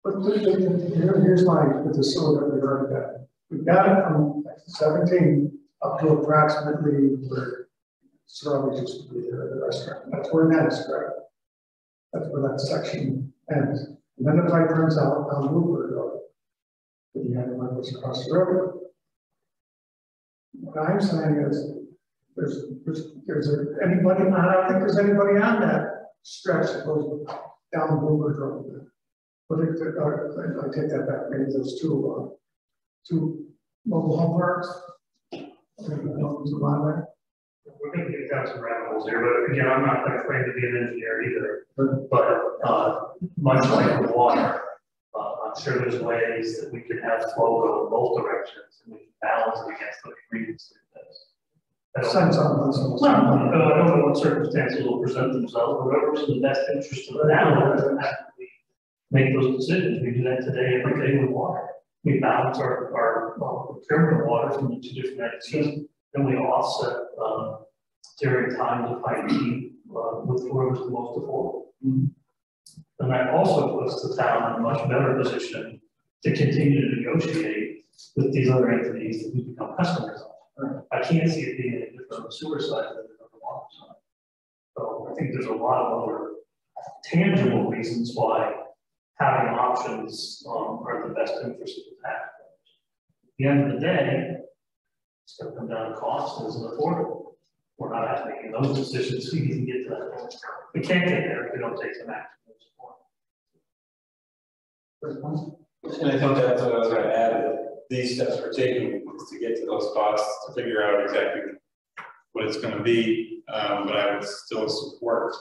Speaker 7: But here's with the sewer that we've already got. We've got it from 17 up to approximately where Surrey used to be the restaurant. That's where it ends, correct? That's where that section ends. And then the pipe runs out down Woodward Road. Then you have the one goes across the river. What I'm saying is, anybody on, I don't think there's anybody on that stretch that goes down Woodward Road. But I take that back, maybe there's two mobile home parks.
Speaker 6: We're going to get down some rabbit holes here, but again, I'm not afraid to be an engineer either. But much like the water, I'm sure there's ways that we can have flow go in both directions and we can balance it against the agreements that
Speaker 7: I don't
Speaker 6: know what circumstances will present themselves, whatever's in the best interest of the town, doesn't have to be make those decisions. We do that today, every day with water. We balance our procurement of water from the two different entities, then we offset during times of high need with whoever's the most affordable. And that also puts the town in a much better position to continue to negotiate with these other entities that we become customers of. I can't see it being any different on the sewer side than on the water side. So I think there's a lot of other tangible reasons why having options are the best interest of the taxpayers. At the end of the day, it's going to come down to cost and is it affordable? We're not making those decisions. We can get to that point. We can't get there if we don't take some action.
Speaker 5: And I think that's what I was going to add. These steps we're taking is to get to those costs, to figure out exactly what it's going to be. But I would still support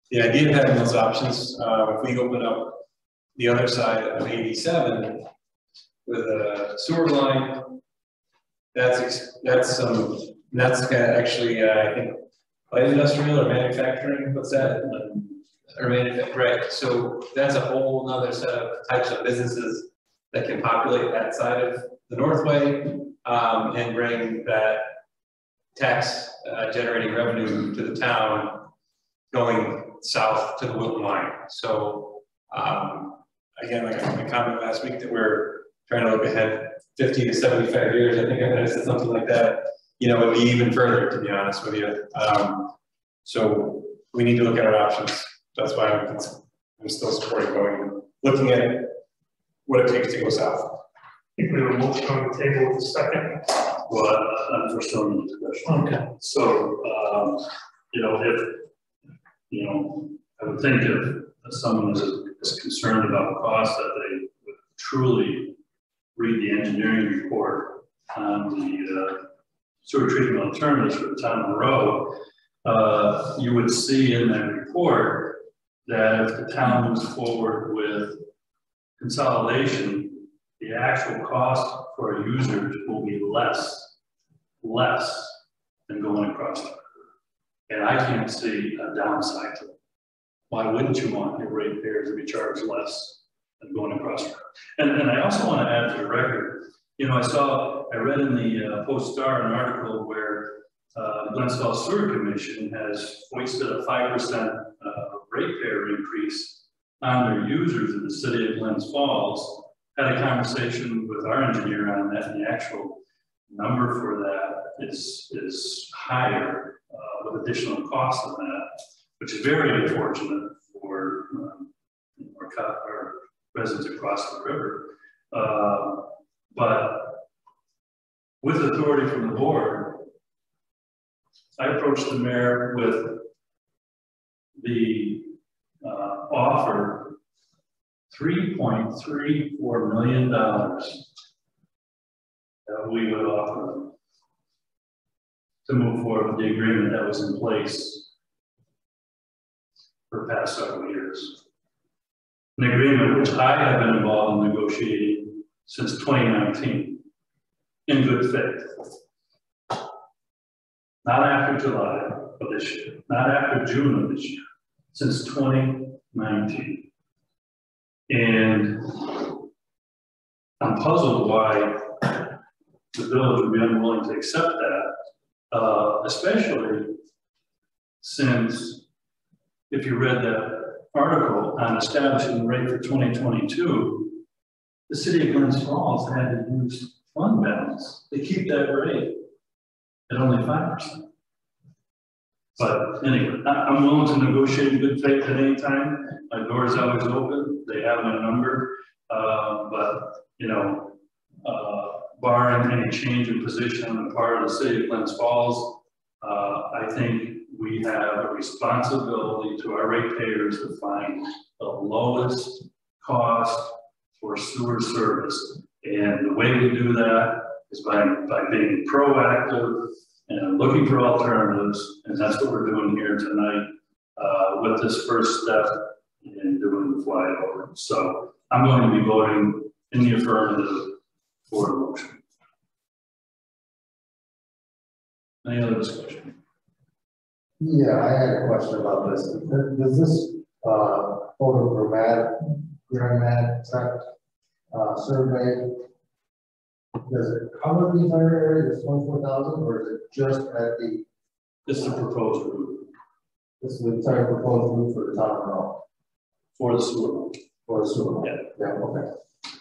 Speaker 5: the idea of having those options. If we open up the other side of 87 with a sewer line, that's actually I think light industrial or manufacturing. What's that? Or right. So that's a whole other set of types of businesses that can populate that side of the Northway and bring that tax generating revenue to the town going south to the Wilton line. So again, like I commented last week that we're trying to look ahead 50 to 75 years. I think I said something like that. You know, it'd be even further, to be honest with you. So we need to look at our options. That's why I'm still supporting going, looking at what it takes to go south.
Speaker 6: I think we have a motion on the table with a second.
Speaker 1: Well, I'm for some discussion.
Speaker 6: Okay.
Speaker 1: So, you know, I would think if someone is concerned about cost, that they would truly read the engineering report on the sewer treatment alternatives for the town of Monroe. You would see in that report that if the town moves forward with consolidation, the actual cost for our users will be less than going across the river. And I can't see a downside to it. Why wouldn't you want your ratepayers to be charged less than going across the river? And I also want to add to the record, you know, I read in the Post-Star an article where the Glens Falls Sewer Commission has foisted a 5% ratepayer increase on their users in the city of Glens Falls. Had a conversation with our engineer on that, and the actual number for that is higher with additional costs on that, which is very unfortunate for our residents across the river. But with authority from the board, I approached the mayor with the offer $3.34 million that we would offer them to move forward with the agreement that was in place for the past several years. An agreement which I have been involved in negotiating since 2019 in good faith. Not after July of this year, not after June of this year, since 2019. And I'm puzzled why the village would be unwilling to accept that, especially since if you read that article on establishing the rate for 2022, the city of Glens Falls had to use fund balance to keep that rate at only 5%. But anyway, I'm willing to negotiate in good faith at any time. My door is always open. They have my number. But, you know, barring any change in position on the part of the city of Glens Falls, I think we have a responsibility to our ratepayers to find the lowest cost for sewer service. And the way we do that is by being proactive and looking for alternatives, and that's what we're doing here tonight with this first step in doing the flyover. So I'm going to be voting in the affirmative for the motion. Any other discussion?
Speaker 3: Yeah, I had a question about this. Does this photogrammatic survey, does it cover the entire area, this 24,000, or is it just at the?
Speaker 1: This is a proposed route.
Speaker 3: This is the entire proposed route for the town hall.
Speaker 1: For the sewer.
Speaker 3: or sewer.
Speaker 1: Yeah.
Speaker 3: Okay.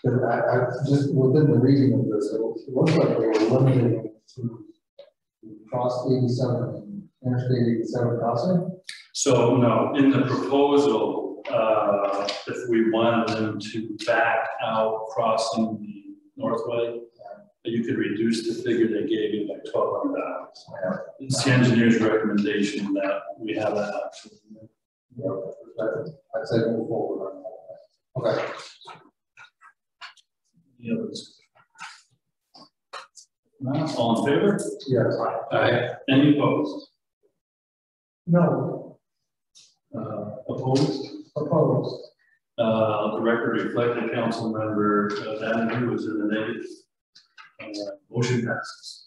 Speaker 3: But I just, within the reading of this, it looks like they were limited to cross 87, Interstate 87 crossing.
Speaker 1: So no, in the proposal, if we wanted them to back out crossing the Northway, you could reduce the figure they gave you by $1,200. It's the engineer's recommendation that we have that option.
Speaker 3: I'd say move forward on that. Okay.
Speaker 1: Any others? No? All in favor?
Speaker 3: Yes.
Speaker 5: Aye.
Speaker 1: Any opposed?
Speaker 7: No,
Speaker 1: Opposed?
Speaker 7: opposed.
Speaker 1: The record reflected council member Donahue was in the negative. Motion passes.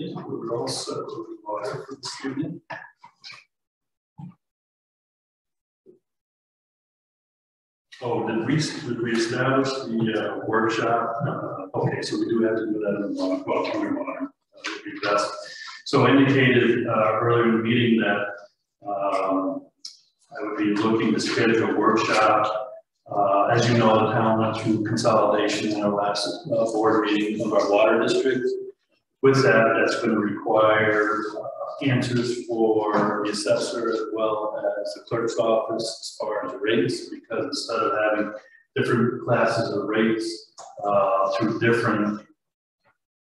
Speaker 1: I think we're all set with water for this evening. Oh, did we establish the workshop? Okay, so we do have to do that in the water. Well, water. That would be best. So I indicated earlier in the meeting that I would be looking to schedule a workshop. As you know, the town went through consolidation in our last board meeting of our water district. With that, that's going to require answers for the assessor as well as the clerk's office as far as rates, because instead of having different classes of rates through different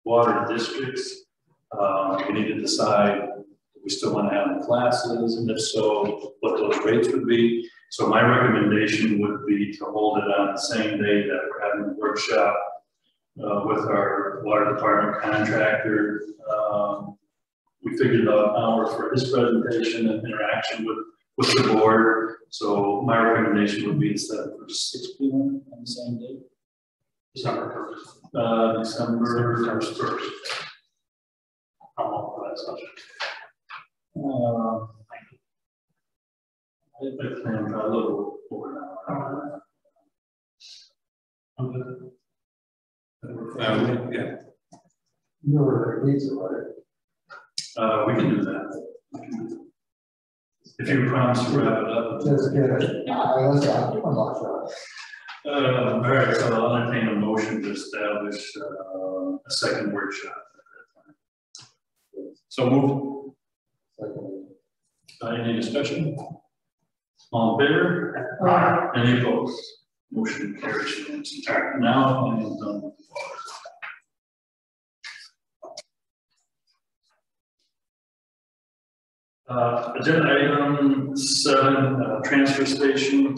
Speaker 1: water districts, we need to decide if we still want to have the classes, and if so, what those rates would be. So my recommendation would be to hold it on the same day that we're having the workshop with our water department contractor. We figured out an hour for his presentation and interaction with the board. So my recommendation would be to set it for 6 p.m. on the same day. December 1st. December 1st. I'm all for that subject. I planned a little over an hour.
Speaker 5: Yeah.
Speaker 3: You know where the gates are, right?
Speaker 1: We can do that. If you promise to wrap it up.
Speaker 3: Just kidding. I'm not sure.
Speaker 1: All right, so I'll entertain a motion to establish a second workshop at that time. So moved. Any discussion? All in favor?
Speaker 7: Aye.
Speaker 1: Any opposed? Motion carries in its entirety. Now I am done with the water. Agenda item 7, transfer station.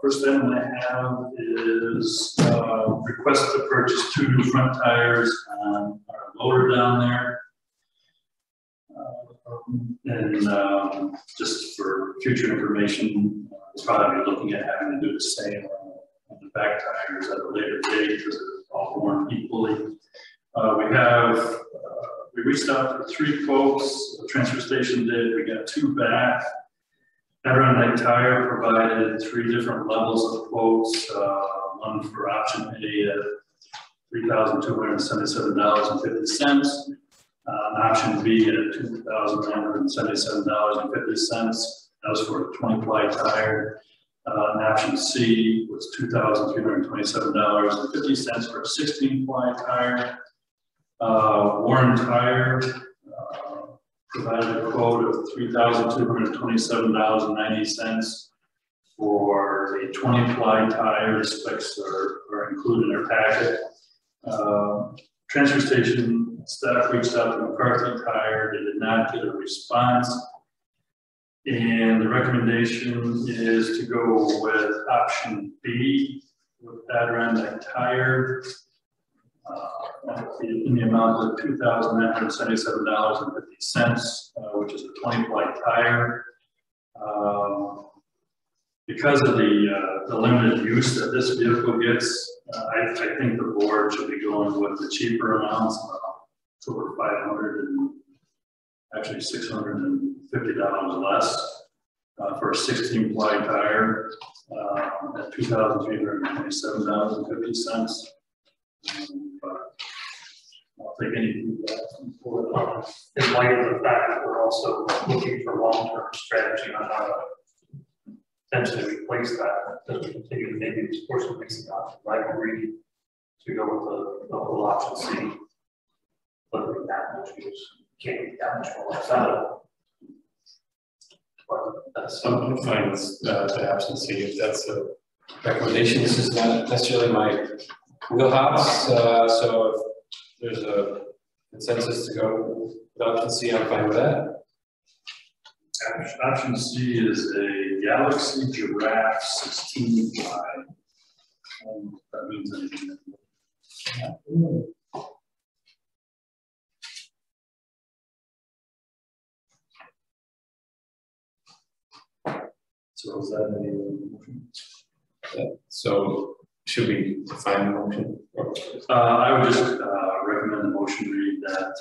Speaker 1: First item I have is request to purchase 2 new front tires on our loader down there. And just for future information, we'll probably be looking at having to do the same on the back tires at a later date because they're all worn equally. We reached out to 3 quotes. The transfer station did. We got 2 back. Adirondack Tire provided 3 different levels of quotes. One for option A at $3,277.50. Option B at $2,977.50. That was for a 20-ply tire. And option C was $2,327.50 for a 16-ply tire. Warren Tire provided a quote of $3,227.90 for a 20-ply tire. The specs are included in our packet. Transfer station staff reached out to McCarthy Tire. They did not get a response. And the recommendation is to go with option B with Adirondack tire in the amount of $2,977.50, which is a 20-ply tire. Because of the limited use that this vehicle gets, I think the board should be going with the cheaper amounts. It's over $500 and actually $650 less for a 16-ply tire at $2,327.50. But I'll take any feedback for that.
Speaker 6: In light of the fact that we're also looking for long-term strategy on how to potentially replace that, as we continue to maybe explore some leasing options, I agree to go with the whole option C. But that much use can't be that much more less out of it. But that's
Speaker 5: I'm fine with the option C if that's a recommendation. This is not necessarily my wheelhouse, so if there's a consensus to go with option C, I'm fine with that.
Speaker 1: Option C is a Galaxy Giraffe 16-ply. That means anything. So is that any motion?
Speaker 5: So should we define the motion?
Speaker 1: I would just recommend the motion read that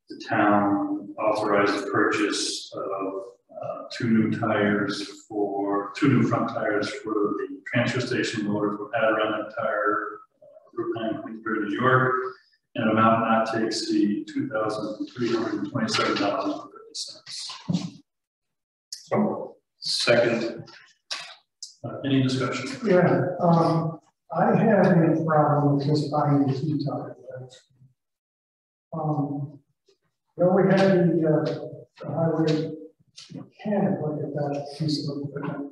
Speaker 1: the town authorized the purchase of two new front tires for the transfer station loader for Adirondack Tire, Route 9, Queensbury, New York, an amount not to exceed $2,327.50.
Speaker 5: Second.
Speaker 1: Any discussion?
Speaker 7: Yeah, I have a problem with just buying the two tires. We had the highway mechanic look at that piece of equipment.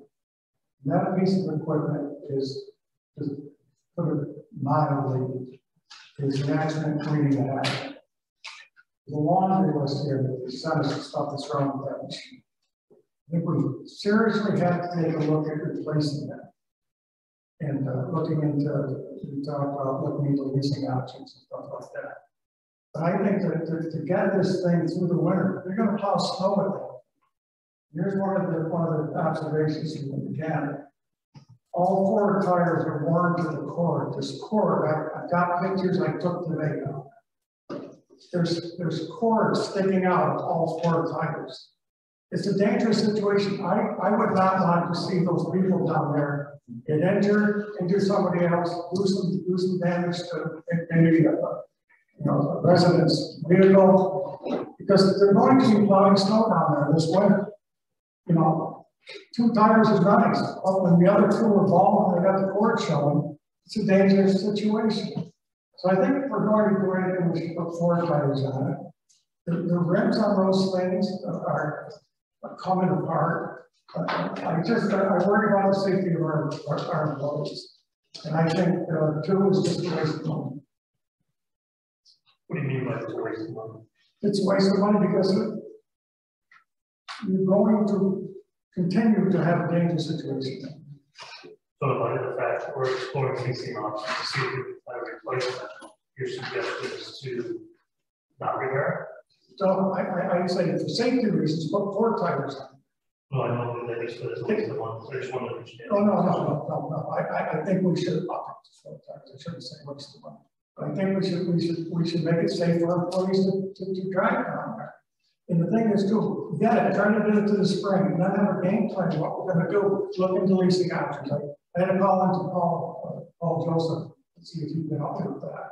Speaker 7: And that piece of equipment is, to put it mildly, is an accident waiting to happen. There's a laundry list here that sent us the stuff that's wrong with that machine. I think we seriously have to take a look at replacing that. And looking into, we talked about looking into leasing options and stuff like that. But I think that to get this thing through the winter, they're going to plow snow with it. Here's one of the observations from the mechanic. All four tires are worn to the cord. This cord, I've got pictures I took today. There's cords sticking out of all four tires. It's a dangerous situation. I would not want to see those people down there get injured, injure somebody else, do some damage to maybe a resident's vehicle, because they're going to be plowing snow down there this winter. Two tires is nice, but when the other two are involved and they got the cord showing, it's a dangerous situation. So I think if we're going to do anything, we should put four tires on it. The rims on those things are coming apart. I worry about the safety of our employees. And I think two is just a waste of money.
Speaker 6: what do you mean by it's a waste of money?
Speaker 7: It's a waste of money because you're going to continue to have a dangerous situation.
Speaker 6: So in light of the fact that we're exploring leasing options to see if we can find a replacement, your suggestion is to not repair?
Speaker 7: So I'd say for safety reasons, put four tires on.
Speaker 6: Well, I know that they just put it as the one, I just want to understand.
Speaker 7: Oh, no. I think we should up it to four tires. I shouldn't say waste of money. But I think we should make it safe for employees to drive down there. And the thing is too, turn it into the spring and then have a game plan what we're going to do. Look into leasing options. I had to call into Paul Joseph to see if he can help me with that.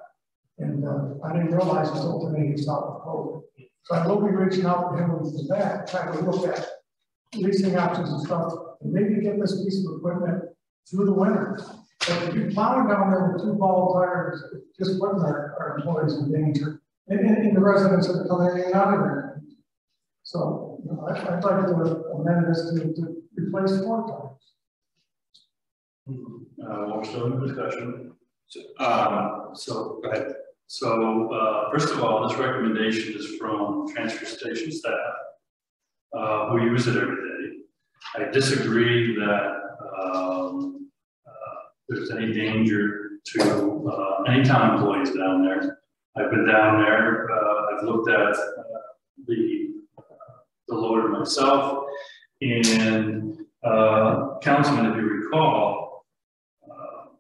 Speaker 7: And I didn't realize until today he stopped with COVID. So I will be reaching out to him with that, trying to look at leasing options and stuff, and maybe get this piece of equipment through the winter. But if you're plowing down there with two ball tires, just putting our employees in danger, and the residents that are coming in and out of there. So I'd like to amend this to replace four tires.
Speaker 1: Motion on discussion.
Speaker 5: So go ahead.
Speaker 1: So first of all, this recommendation is from transfer station staff. who use it every day. I disagree that there's any danger to any town employees down there. I've been down there. I've looked at the loader myself, and Councilman, if you recall,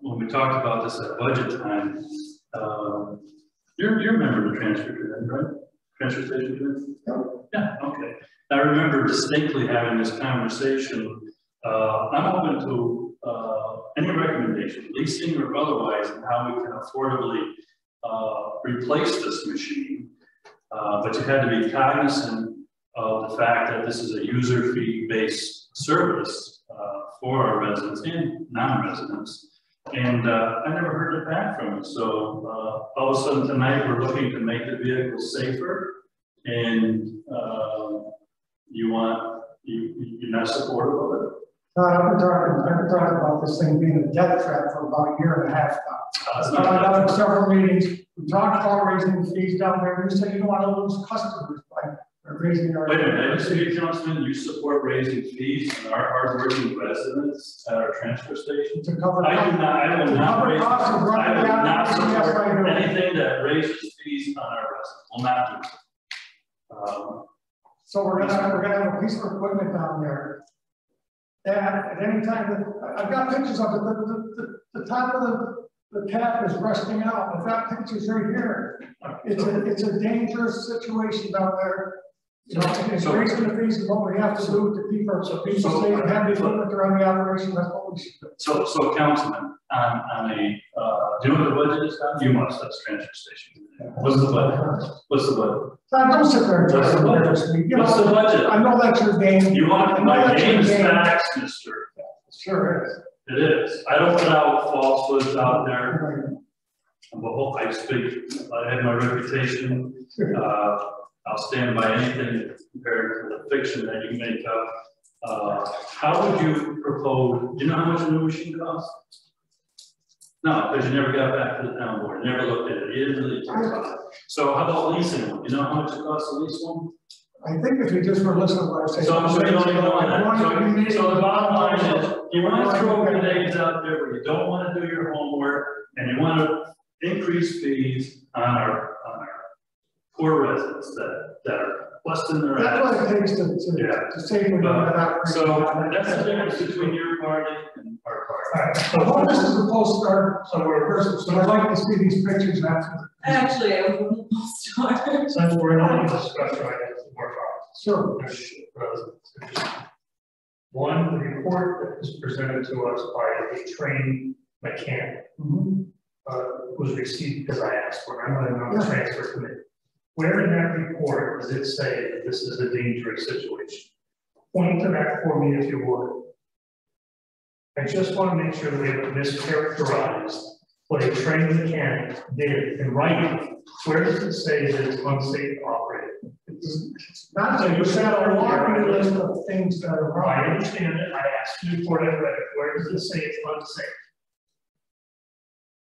Speaker 1: when we talked about this at budget time, you're a member of the transfer, right? Transfer station? Yeah, okay. I remember distinctly having this conversation. I'm open to any recommendation, leasing or otherwise, and how we can affordably replace this machine. But you had to be cognizant of the fact that this is a user fee-based service for our residents and non-residents. And I never heard it back from it. So all of a sudden tonight, we're looking to make the vehicle safer, and you're not supportive of it?
Speaker 7: I've been talking about this thing being a death trap for about a year and a half now. I've done several meetings. We talked about raising the fees down there. You said you don't want to lose customers by raising our.
Speaker 1: Wait a minute, City Councilman, you support raising fees on our hardworking residents at our transfer station?
Speaker 7: To cover.
Speaker 1: I will not support anything that raises fees on our residents. Will not do it.
Speaker 7: So we're gonna have a piece of equipment down there. And at any time that I've got pictures of it, the top of the cap is rusting out. I've got pictures right here. It's a dangerous situation down there. You know, it's raising the fees is what we have to do to keep our people safe and have the equipment around the operation. That's what we should do.
Speaker 1: So Councilman, on a do you know what the budget is now? You must, that's transfer station. What's the budget? What's the budget?
Speaker 7: Don't sit there and tell me.
Speaker 1: What's the budget?
Speaker 7: I know that's your game.
Speaker 1: You want my game's facts, mister.
Speaker 7: Sure is.
Speaker 1: It is. I don't put out falsehoods out there. Well, I speak. I have my reputation. I'll stand by anything compared to the fiction that you make up. How would you propose? Do you know how much a new machine costs? No, because you never got back to the town board. Never looked at it. You didn't really talk about it. So how about leasing one? You know how much it costs to lease one?
Speaker 7: I think if you just were listening to what I say.
Speaker 1: So I'm sure you don't even know that. So the bottom line is, you want to throw grenades out there where you don't want to do your homework, and you want to increase fees on our poor residents that are busting their ass.
Speaker 7: That's what it takes to safely run that operation.
Speaker 1: So that's the difference between your party and our party.
Speaker 7: All right. So what this is a postcard, so I'd like to see these pictures after.
Speaker 2: Actually, I was on the postcard.
Speaker 6: Since we're in the discussion, I have some more comments.
Speaker 7: Sure.
Speaker 6: One, the report that was presented to us by a trained mechanic was received because I asked for it. I'm on the transfer committee. Where in that report does it say that this is a dangerous situation? Point to that for me if you would. I just want to make sure that we haven't mischaracterized what a trained mechanic did in writing. Where does it say that it's unsafe to operate?
Speaker 7: It's not that you said a laundry list of things that are wrong.
Speaker 6: I understand it. I asked you for it. Where does it say it's unsafe?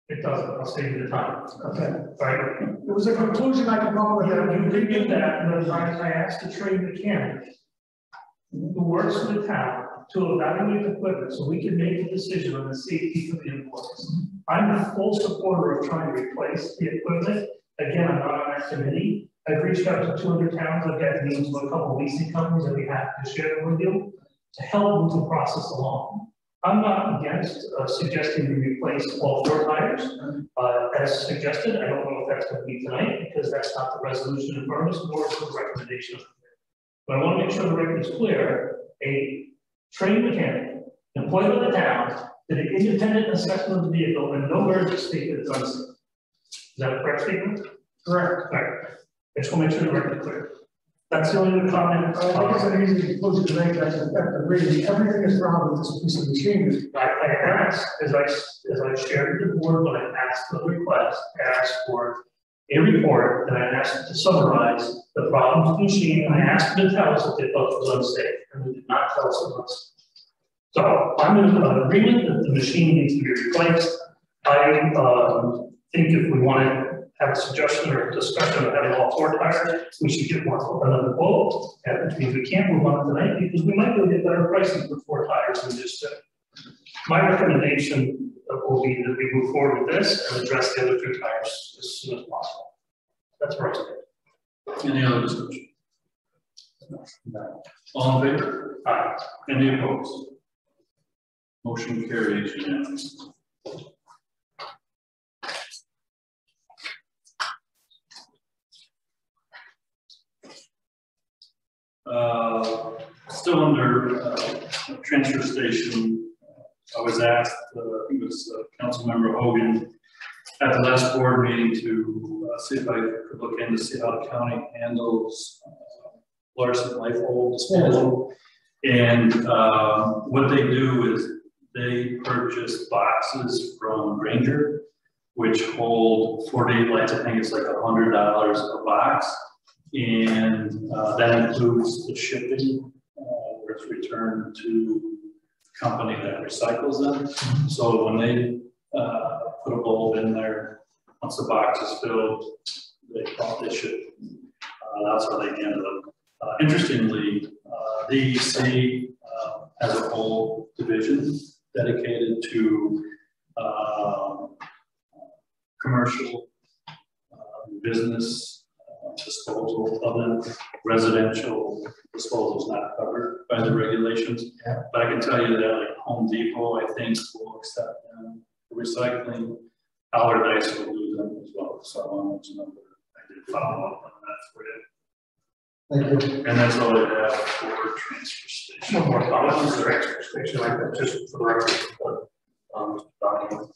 Speaker 6: It doesn't. I'll save you the time.
Speaker 7: Okay.
Speaker 6: Right.
Speaker 7: It was a conclusion I come up with.
Speaker 6: You did get that, and then I asked the trained mechanic who works for the town to evaluate the equipment so we can make a decision on the safety for the employees. I'm a full supporter of trying to replace the equipment. Again, I'm not on that committee. I've reached out to 200 towns. I've got meetings with a couple of leasing companies that we have to share with you to help move the process along. I'm not against suggesting we replace all 4 tires. As suggested, I don't know if that's going to be tonight because that's not the resolution in front of us, nor is the recommendation of the committee. But I want to make sure the record is clear. A trained mechanic employed by the town did an independent assessment of the vehicle and nowhere does it state that it's unsafe. Is that a correct statement? Correct. All right. I just want to make sure the record is clear. That's the only comment.
Speaker 7: I think it's an easy conclusion to make. That's really everything is wrong with this piece of machinery.
Speaker 6: I asked, as I shared with the board when I asked the request, I asked for a report and I asked to summarize the problems with the machine. And I asked them to tell us if they thought it was unsafe, and they did not tell us it was. So I'm in agreement that the machine needs to be replaced. I think if we want to have a suggestion or a discussion of having all 4 tires, we should get another quote. And which means we can't move on tonight because we might be able to get better pricing for 4 tires than just 2. My recommendation will be that we move forward with this and address the other 2 tires as soon as possible. That's where I stand.
Speaker 1: Any other discussion? All in favor? Aye. Any opposed? Motion carries unanimously. Still under transfer station, I was asked, I think it was Councilmember Hogan at the last board meeting to see if I could look in to see how the county handles fluorescent light bulb disposal. And what they do is they purchase boxes from Granger, which hold 48 lights. I think it's like $100 a box. And that includes the shipping, where it's returned to the company that recycles them. So when they put a bulb in there, once the box is filled, they ship. That's how they handle it. Interestingly, DEC has a whole division dedicated to commercial business disposal of them. Residential disposal is not covered by the regulations.
Speaker 3: Yeah.
Speaker 1: But I can tell you that like Home Depot, I think, will accept them for recycling. Allardyce will do them as well. So I did follow up on that for you.
Speaker 3: Thank you.
Speaker 1: And that's all I have for transfer station.
Speaker 6: One more comment on the transfer station, like that, just for the record, document,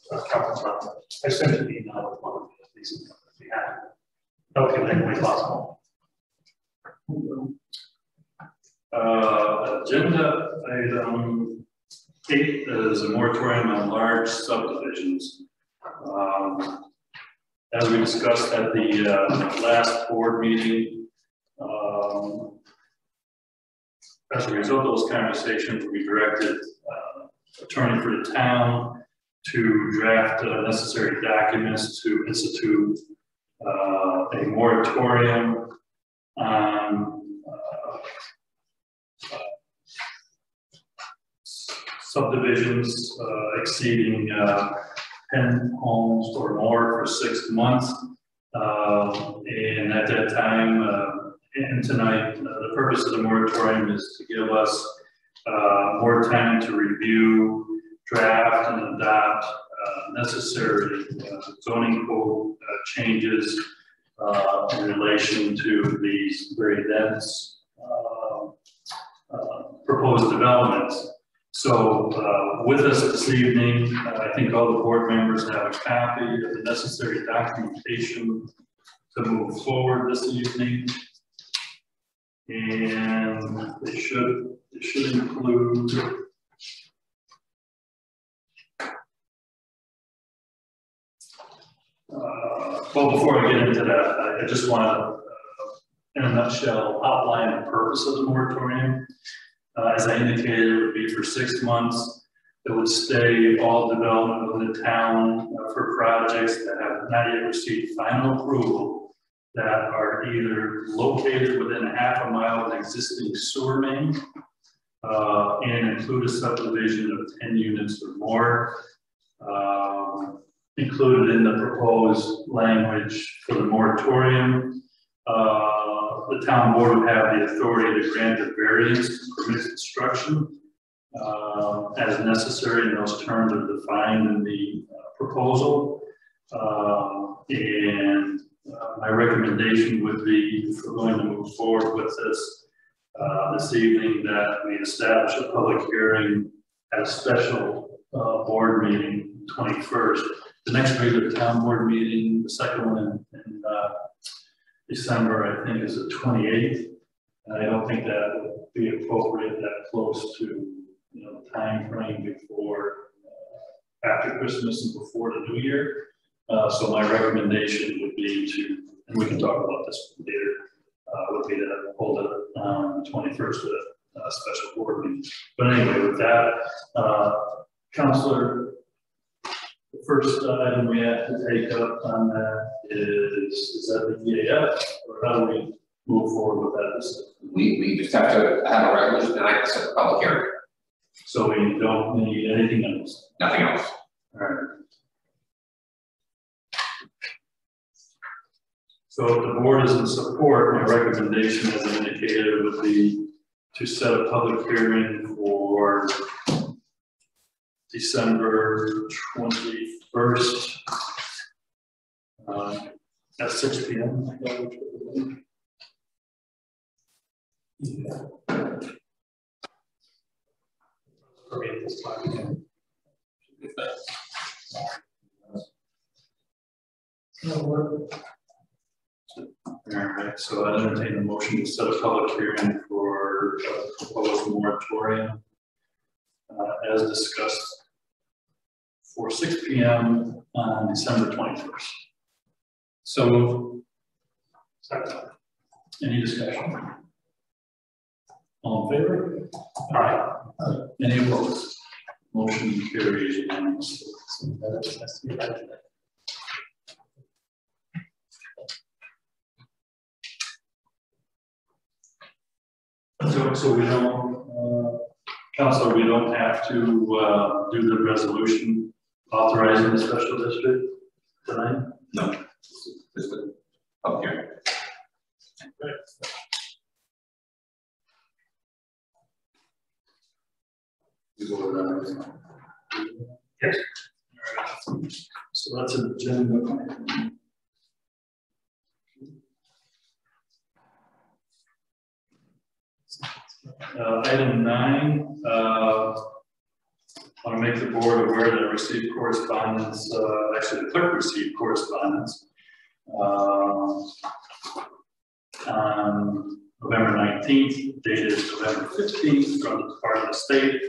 Speaker 6: I sent an email with one of these if you have. Okay, then we possible.
Speaker 1: Agenda item 8 is a moratorium on large subdivisions. As we discussed at the last board meeting, as a result of those conversations, we directed attorney for the town to draft necessary documents to institute a moratorium on subdivisions exceeding 10 homes or more for 6 months. And at that time, and tonight, the purpose of the moratorium is to give us more time to review, draft, and adopt necessary zoning code changes in relation to these very dense proposed developments. So with us this evening, I think all the board members have a copy of the necessary documentation to move forward this evening. And it should include well, before I get into that, I just want to, in a nutshell, outline the purpose of the moratorium. As I indicated, it would be for 6 months. It would stay all development within the town for projects that have not yet received final approval that are either located within a half a mile of an existing sewer main and include a subdivision of 10 units or more. Included in the proposed language for the moratorium, the town board would have the authority to grant a variance to permit construction as necessary, and those terms are defined in the proposal. And my recommendation would be, if we're going to move forward with this evening, that we establish a public hearing at a special board meeting 21st. The next regular town board meeting, the second one in December, I think, is the 28th. And I don't think that would be appropriate that close to the time frame before after Christmas and before the New Year. So my recommendation would be to, and we can talk about this later, would be to hold it on the 21st with a special board meeting. But anyway, with that, Councilor, the first item we have to take up on that is that the EAF, or how do we move forward with that?
Speaker 8: We just have to have a resolution tonight to set the public hearing,
Speaker 1: So we don't need anything else.
Speaker 8: nothing else.
Speaker 1: All right. So if the board is in support, my recommendation, as indicated, would be to set a public hearing for December 21st at 6 p.m. Yeah.
Speaker 6: For me at this time.
Speaker 1: All right, so I entertain a motion to set a public hearing for proposed moratorium as discussed for 6 p.m. on December 21st.
Speaker 5: So moved.
Speaker 6: Second.
Speaker 1: Any discussion? All in favor? All right. Any opposed? Motion carries unanimously. So we don't, Councilor, we don't have to do the resolution authorizing the special district tonight?
Speaker 8: No, just the public hearing.
Speaker 1: Yes. So that's an agenda. Item 9, I want to make the board aware that I received correspondence, actually the clerk received correspondence on November 19th, dated November 15th from the Department of State,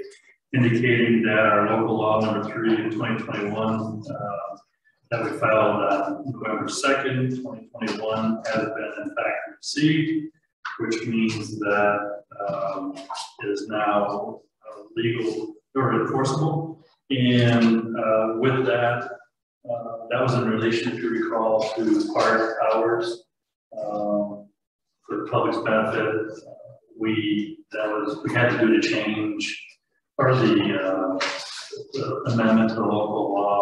Speaker 1: indicating that our local law number 3 in 2021 that we filed on November 2nd, 2021 has been in fact received, which means that it is now legal or enforceable. And with that, that was in relation, if you recall, to park hours for the public's benefit. We had to do the change or the amendment to the local law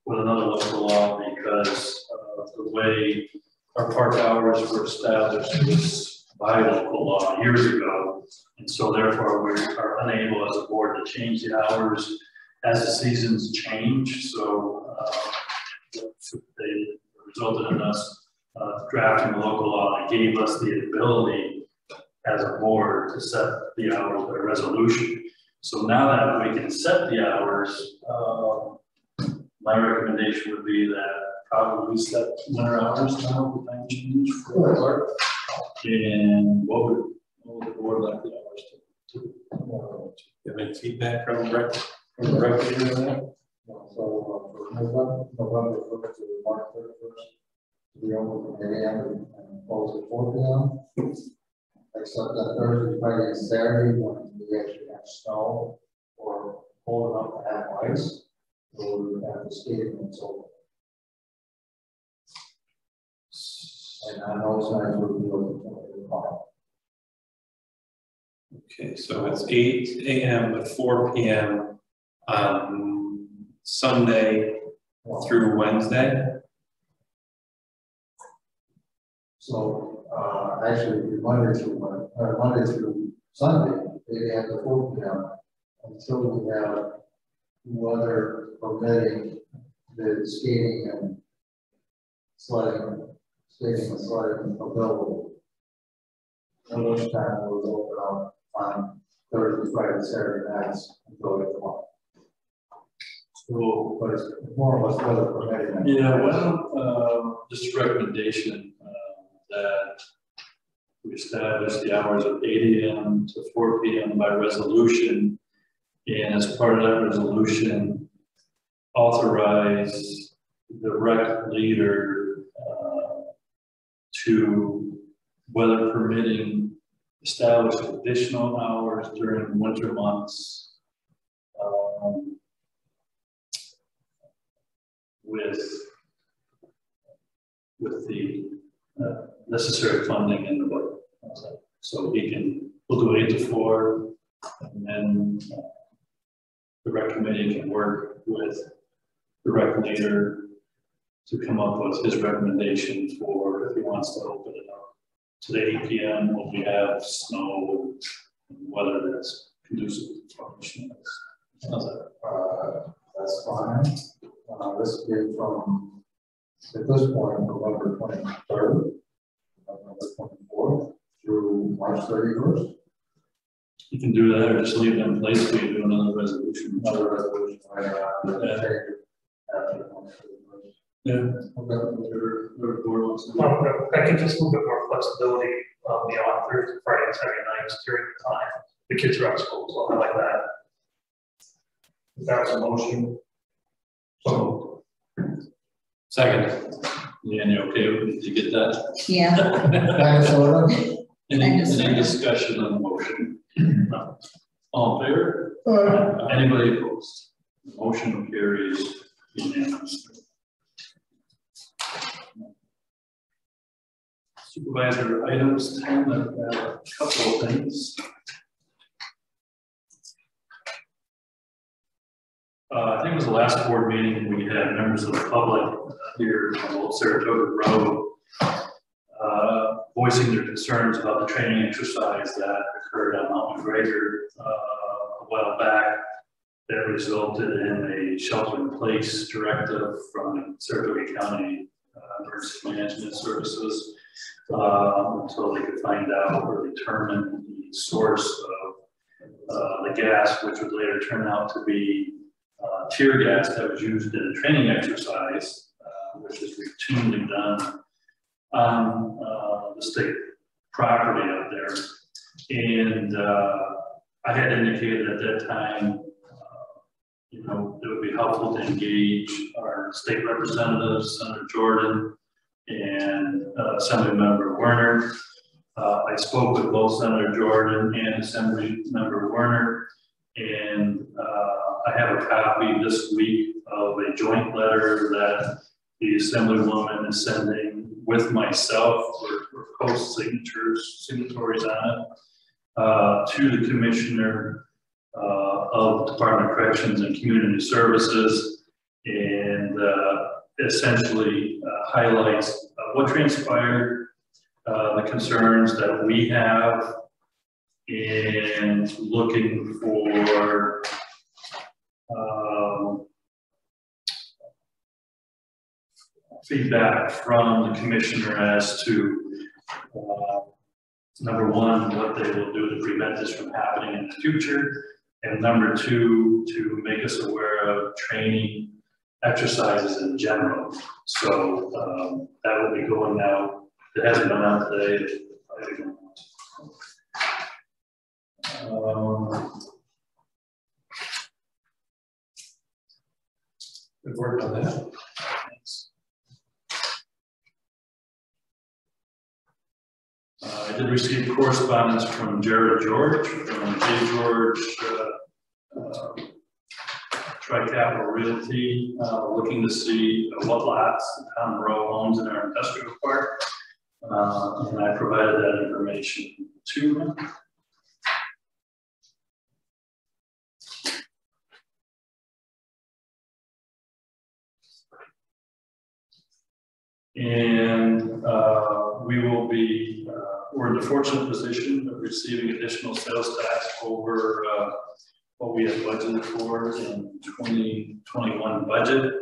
Speaker 1: with another local law because the way our park hours were established was by local law years ago, and so therefore we are unable as a board to change the hours as the seasons change. So they resulted in us drafting the local law and gave us the ability as a board to set the hours by resolution. So now that we can set the hours, my recommendation would be that probably set winter hours now with time change for clerk. And what would the board like the hours to do?
Speaker 5: Do you have any feedback from the rec on that?
Speaker 3: So for November 1st to March 31st, we open from 8 a.m. and close at 4 p.m. Except that Thursday, Friday, and Saturday when we actually have snow or cold enough to have ice, so we have the skating and so forth. And on those nights we'll be open till 8 o'clock.
Speaker 5: Okay, so it's 8 a.m. to 4 p.m. on Sunday through Wednesday.
Speaker 3: So actually Monday through Sunday, 8 a.m. to 4 p.m. until we have weather permitting the skating and sledding available. And which time we'll open up on Thursday, Friday, Saturday nights until 8 o'clock. So, but it's more or less weather permitting.
Speaker 1: Yeah, well, just a recommendation that we establish the hours of 8 a.m. to 4 p.m. by resolution, and as part of that resolution, authorize the rec leader to, weather permitting, establish additional hours during winter months with the necessary funding in the budget. So we'll do 8 to 4, and then the rec committee can work with the rec leader to come up with his recommendation for if he wants to open it up to the 8 p.m. when we have snow and weather that's conducive to formation.
Speaker 3: That's fine. This is from, at this point, November 23rd, November 24th through March 31st.
Speaker 1: You can do that or just leave them in place till you do another resolution.
Speaker 3: Another resolution right around.
Speaker 1: Yeah.
Speaker 6: That gives us a little bit more flexibility beyond Thursday, Friday, and Saturday nights during the time the kids are out of school, so I like that. If that was a motion. So.
Speaker 5: Second.
Speaker 1: Leanne, you okay with me to get that?
Speaker 2: Yeah.
Speaker 1: Any discussion on the motion? No. All in favor? Anybody opposed? The motion carries unanimously. Supervisor items 10, I've got a couple of things. I think it was the last board meeting we had members of the public here on Old Saratoga Road voicing their concerns about the training exercise that occurred on Mount McGregor a while back that resulted in a shelter-in-place directive from Saratoga County Emergency Management Services until they could find out or determine the source of the gas, which would later turn out to be tear gas that was used in a training exercise, which is routinely done on the state property out there. And I had indicated at that time, you know, it would be helpful to engage our state representatives, Senator Jordan and Assembly Member Werner. I spoke with both Senator Jordan and Assembly Member Werner, and I have a copy this week of a joint letter that the Assemblywoman is sending with myself for co-signatories on it to the Commissioner of Department of Corrections and Community Services, and essentially highlights what transpired, the concerns that we have, and looking for feedback from the Commissioner as to number one, what they will do to prevent this from happening in the future, and number two, to make us aware of training exercises in general. So that will be going out. It hasn't been out today.
Speaker 5: Good work on that.
Speaker 1: Thanks. I did receive correspondence from Jared George, from J. George Tri-Capital Realty, looking to see what lots the town row owns in our industrial park. And I provided that information to him. And we will be, we're in the fortunate position of receiving additional sales tax over what we have budgeted for in 2021 budget.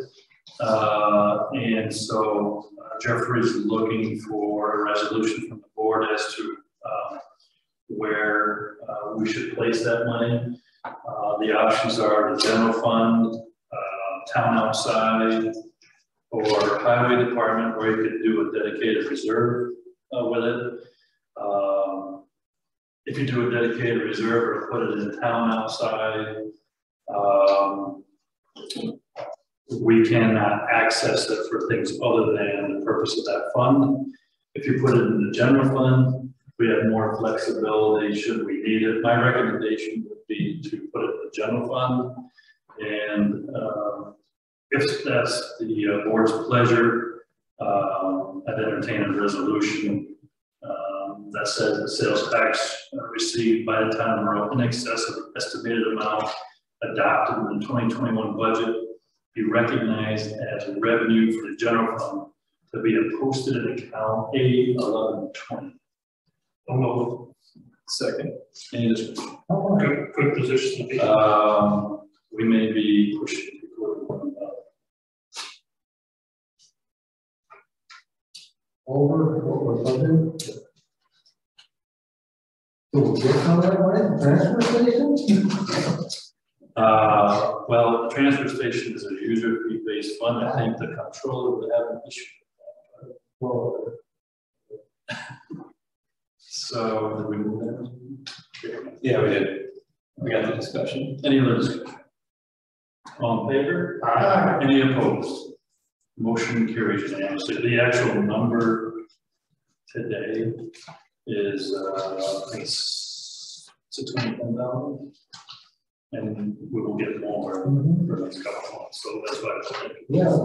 Speaker 1: And so Jeffrey's looking for a resolution from the board as to where we should place that money. The options are the general fund, town outside, or highway department, where you could do a dedicated reserve with it. If you do a dedicated reserve or put it in town outside, we cannot access it for things other than the purpose of that fund. If you put it in the general fund, we have more flexibility should we need it. My recommendation would be to put it in the general fund, and If that's the board's pleasure, I'd entertain a resolution that says the sales tax received by the town of Monroe in excess of the estimated amount adopted in the 2021 budget be recognized as revenue for the general fund to be posted in account A1120.
Speaker 5: Second. Any discussion?
Speaker 6: Good position to be.
Speaker 1: We may be pushing.
Speaker 3: Over what we're budgeting. Do we get some of that money, transfer station?
Speaker 1: Well, the transfer station is a user fee-based fund. I think the controller would have an issue with that.
Speaker 3: Well,
Speaker 1: So, did we move that?
Speaker 5: Yeah, we did. We got the discussion.
Speaker 1: Any other discussion? All in favor?
Speaker 6: Aye.
Speaker 1: Any opposed? Motion carries unanimously. The actual number today is it's $610, and we will get more for the next couple of months. So that's why I think.
Speaker 3: yeah.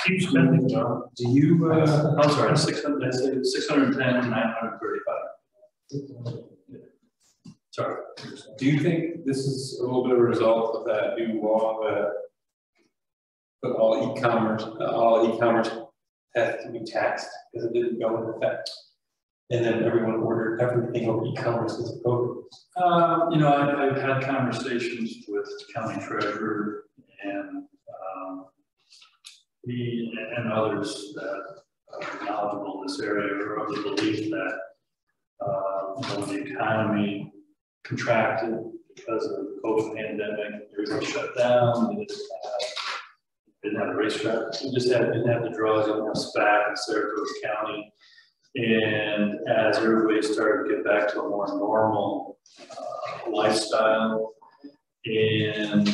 Speaker 6: Keep spending, John.
Speaker 5: Do you,
Speaker 1: I'm sorry, 600. I say 610, 935. Sorry.
Speaker 5: do you think this is a little bit of a result of that new law that put all e-commerce has to be taxed because it didn't go into effect? And then everyone ordered everything on e-commerce as a code.
Speaker 1: You know, I've had conversations with the county treasurer and he and others that are knowledgeable in this area are of the belief that when the economy contracted because of the COVID pandemic, everything shut down, they didn't have a racetrack, we just didn't have the draws on the SPAC in Saratoga County. And as everybody started to get back to a more normal lifestyle and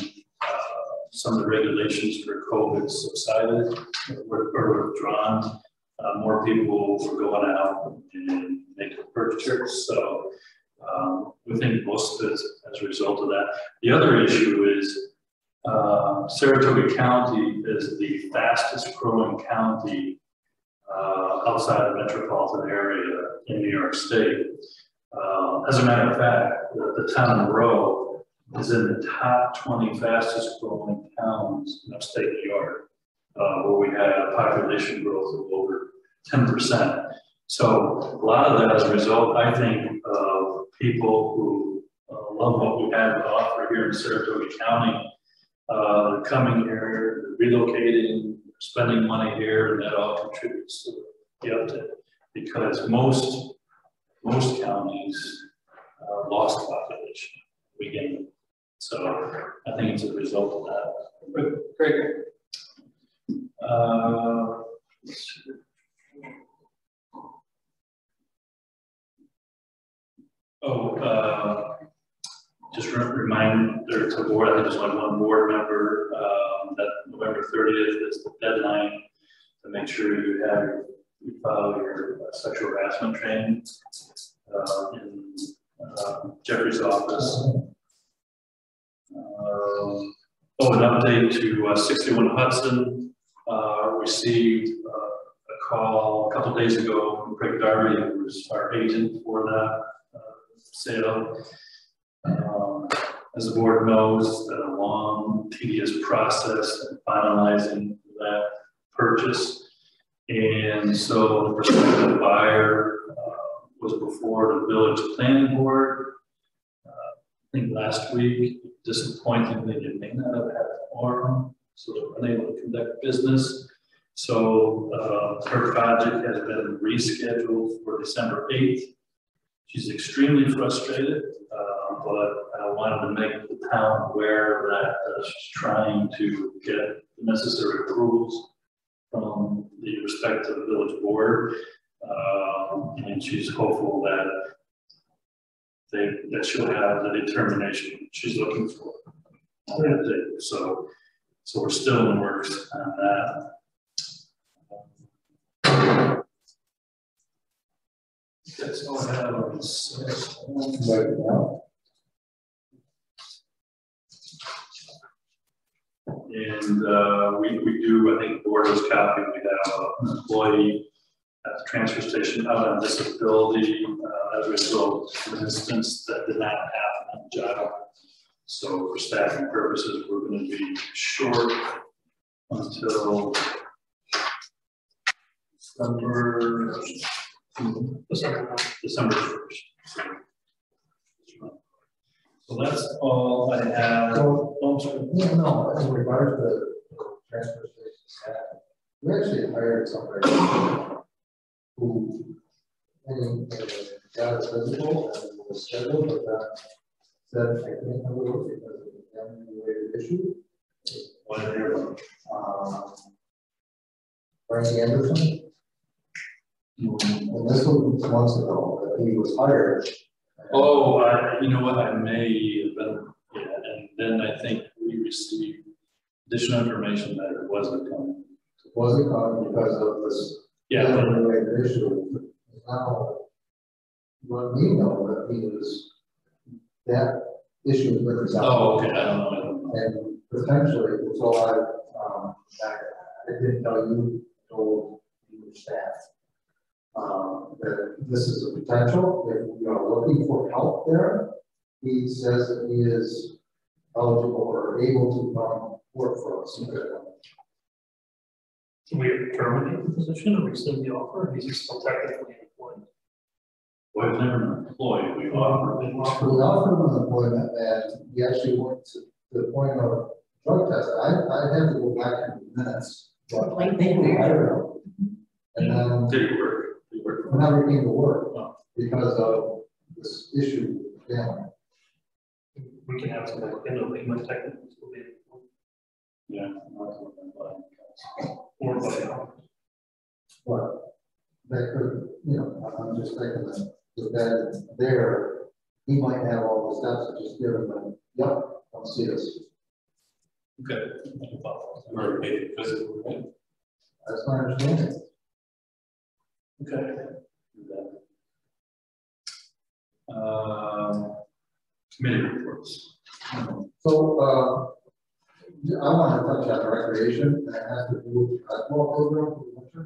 Speaker 1: some of the regulations for COVID subsided or withdrawn, more people were going out and making purchases. So we think most of it as a result of that. The other issue is Saratoga County is the fastest growing county outside the metropolitan area in New York State. As a matter of fact, the town of Monroe is in the top 20 fastest growing towns in upstate New York, where we had a population growth of over 10%. So a lot of that is a result, I think, of people who love what we have to offer here in Saratoga County. They're coming here, they're relocating, spending money here, and that all contributes to the uptick. Because most counties lost population, we gained. So I think it's a result of that.
Speaker 5: Great.
Speaker 1: Just reminder to board, I think there's only one board member, that November 30th is the deadline to make sure you file your sexual harassment training in Jeffrey's office. An update to 61 Hudson, received a call a couple days ago from Craig Darby, who was our agent for that sale. As the board knows, it's been a long, tedious process in finalizing that purchase. And so the prospective buyer was before the village planning board, I think last week. Disappointingly, they may not have had a quorum, so they're unable to conduct business. So her project has been rescheduled for December 8th. She's extremely frustrated, but I wanted to make the town aware that she's trying to get the necessary approvals from the respective village board, and she's hopeful that she'll have the determination she's looking for on that day. So we're still in the works on that. That's all I have on this. And we do, I think, board was copied, we have an employee at the transfer station out on disability as a result, for instance, that did not have a job. So for staffing purposes, we're going to be short until December 1st. So that's all I have.
Speaker 3: So,
Speaker 1: Oh, sorry.
Speaker 3: no, in regards to the transfer station staff, we actually hired somebody who, got a physical and was scheduled, but said I can't come to work because of the family-related issue. Frankie Anderson. And this was months ago that he was hired.
Speaker 1: Oh, you know what, I may have been, yeah, and then I think we received additional information that it wasn't coming.
Speaker 3: It wasn't coming because of this family-related issue. Now, let me know that he was, that issue was with his.
Speaker 1: Oh, okay, I don't know.
Speaker 3: And potentially, so I didn't tell you, told your staff. That this is a potential, if you are looking for help there, he says that he is eligible or able to come work for us.
Speaker 6: Can we terminate the position or rescind the offer? Is he still technically employed?
Speaker 1: Well, we've never been employed, we offered it.
Speaker 3: We offered him an employment and he actually went to the point of drug test. I had to go back in minutes. But
Speaker 2: Like they were.
Speaker 3: and then
Speaker 1: Did it work?
Speaker 3: never came to work because of this issue with the family.
Speaker 6: We can have somebody look into it, he might technically still be employed.
Speaker 1: Yeah.
Speaker 6: Or by
Speaker 3: But that could, I'm just thinking that with that there, he might have all the steps to just give him a, yep, come see us.
Speaker 1: Okay.
Speaker 5: Or maybe physical, right?
Speaker 3: That's my understanding.
Speaker 1: Okay. Committee reports.
Speaker 3: So, I want to touch on recreation, and it has to do with basketball program for the winter.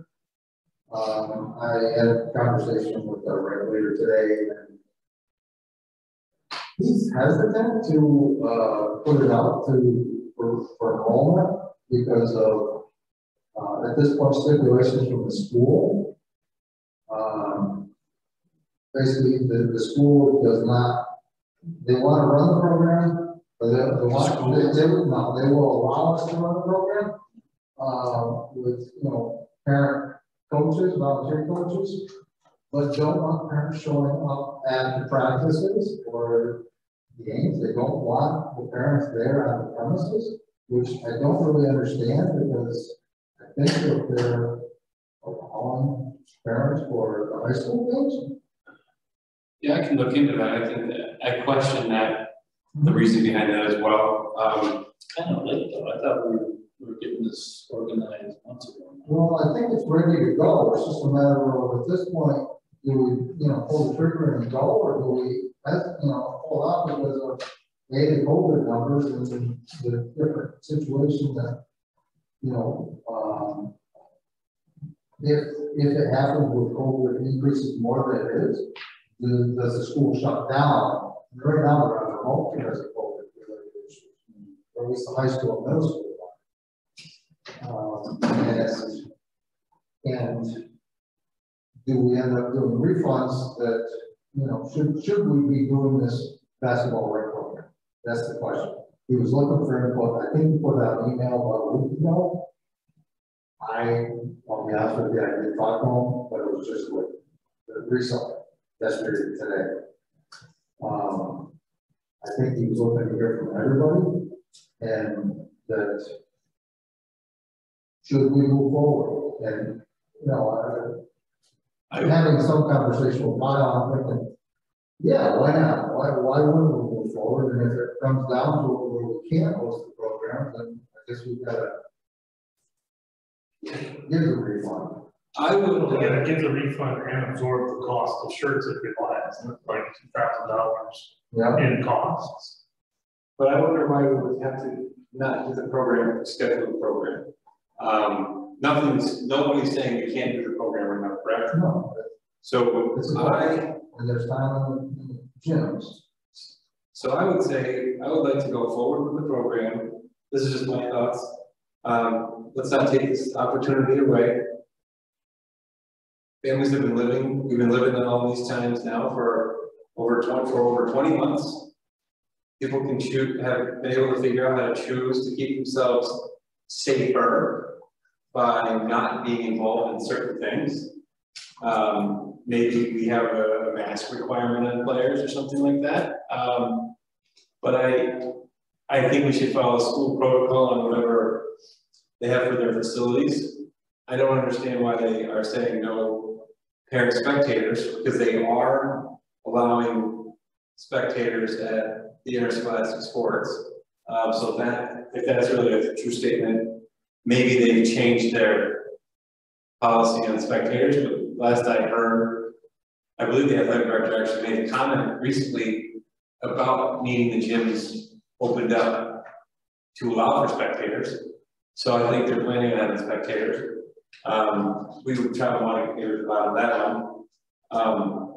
Speaker 3: I had a conversation with our regulator today, and he's hesitant to put it out for enrollment because of at this point stipulations from the school. Basically, the school does not. They want to run the program, but they will allow us to run the program with parent coaches, volunteer coaches, but don't want parents showing up at the practices or games. They don't want the parents there on the premises, which I don't really understand because I think that they're allowing parents for the high school games.
Speaker 5: Yeah, I can look into that. I think that I question that, the reason behind that as well.
Speaker 1: Kind of late though. I thought we were getting this organized months ago.
Speaker 3: Well, I think it's ready to go. It's just a matter of at this point, do we, pull the trigger and go, or do we, pull out because of the COVID numbers and the different situation that, if it happens with COVID increases more than it is, does the school shut down? And right now, we're on remote because of COVID related issues, or at least the high school and middle school. And do we end up doing refunds that, should we be doing this basketball rec program? That's the question. He was looking for input. I think he put out an email about a week ago. I'll be honest with you, I did talk to him, but it was just with recently, yesterday, today. I think he was looking to hear from everybody, and that should we move forward? And I'm having some conversation with my own thinking, yeah, why not? Why wouldn't we move forward? And if it comes down to where we can't host the program, then I guess we've got to give the refund.
Speaker 6: I would give the refund and absorb the cost of shirts if it buys, like $2,000 in costs.
Speaker 9: But I wonder why we would have to
Speaker 5: not do the program, schedule the program. Nobody's saying we can't do the program right now, correct?
Speaker 3: No,
Speaker 5: So
Speaker 3: and there's time in the gyms.
Speaker 5: So I would say, I would like to go forward with the program. This is just my thoughts. Let's not take this opportunity away. Families have been living, we've been living in all these times now for over 20 months. People can have been able to figure out how to choose to keep themselves safer by not being involved in certain things. Maybe we have a mask requirement on players or something like that. But I think we should follow school protocol on whatever they have for their facilities. I don't understand why they are saying no parent spectators, because they are allowing spectators at the interscholastic sports. So that, if that's really a true statement, maybe they've changed their policy on spectators, but last I heard, I believe the athletic director actually made a comment recently about needing the gyms opened up to allow for spectators. So I think they're planning on having spectators. We would try to want to get rid of that one.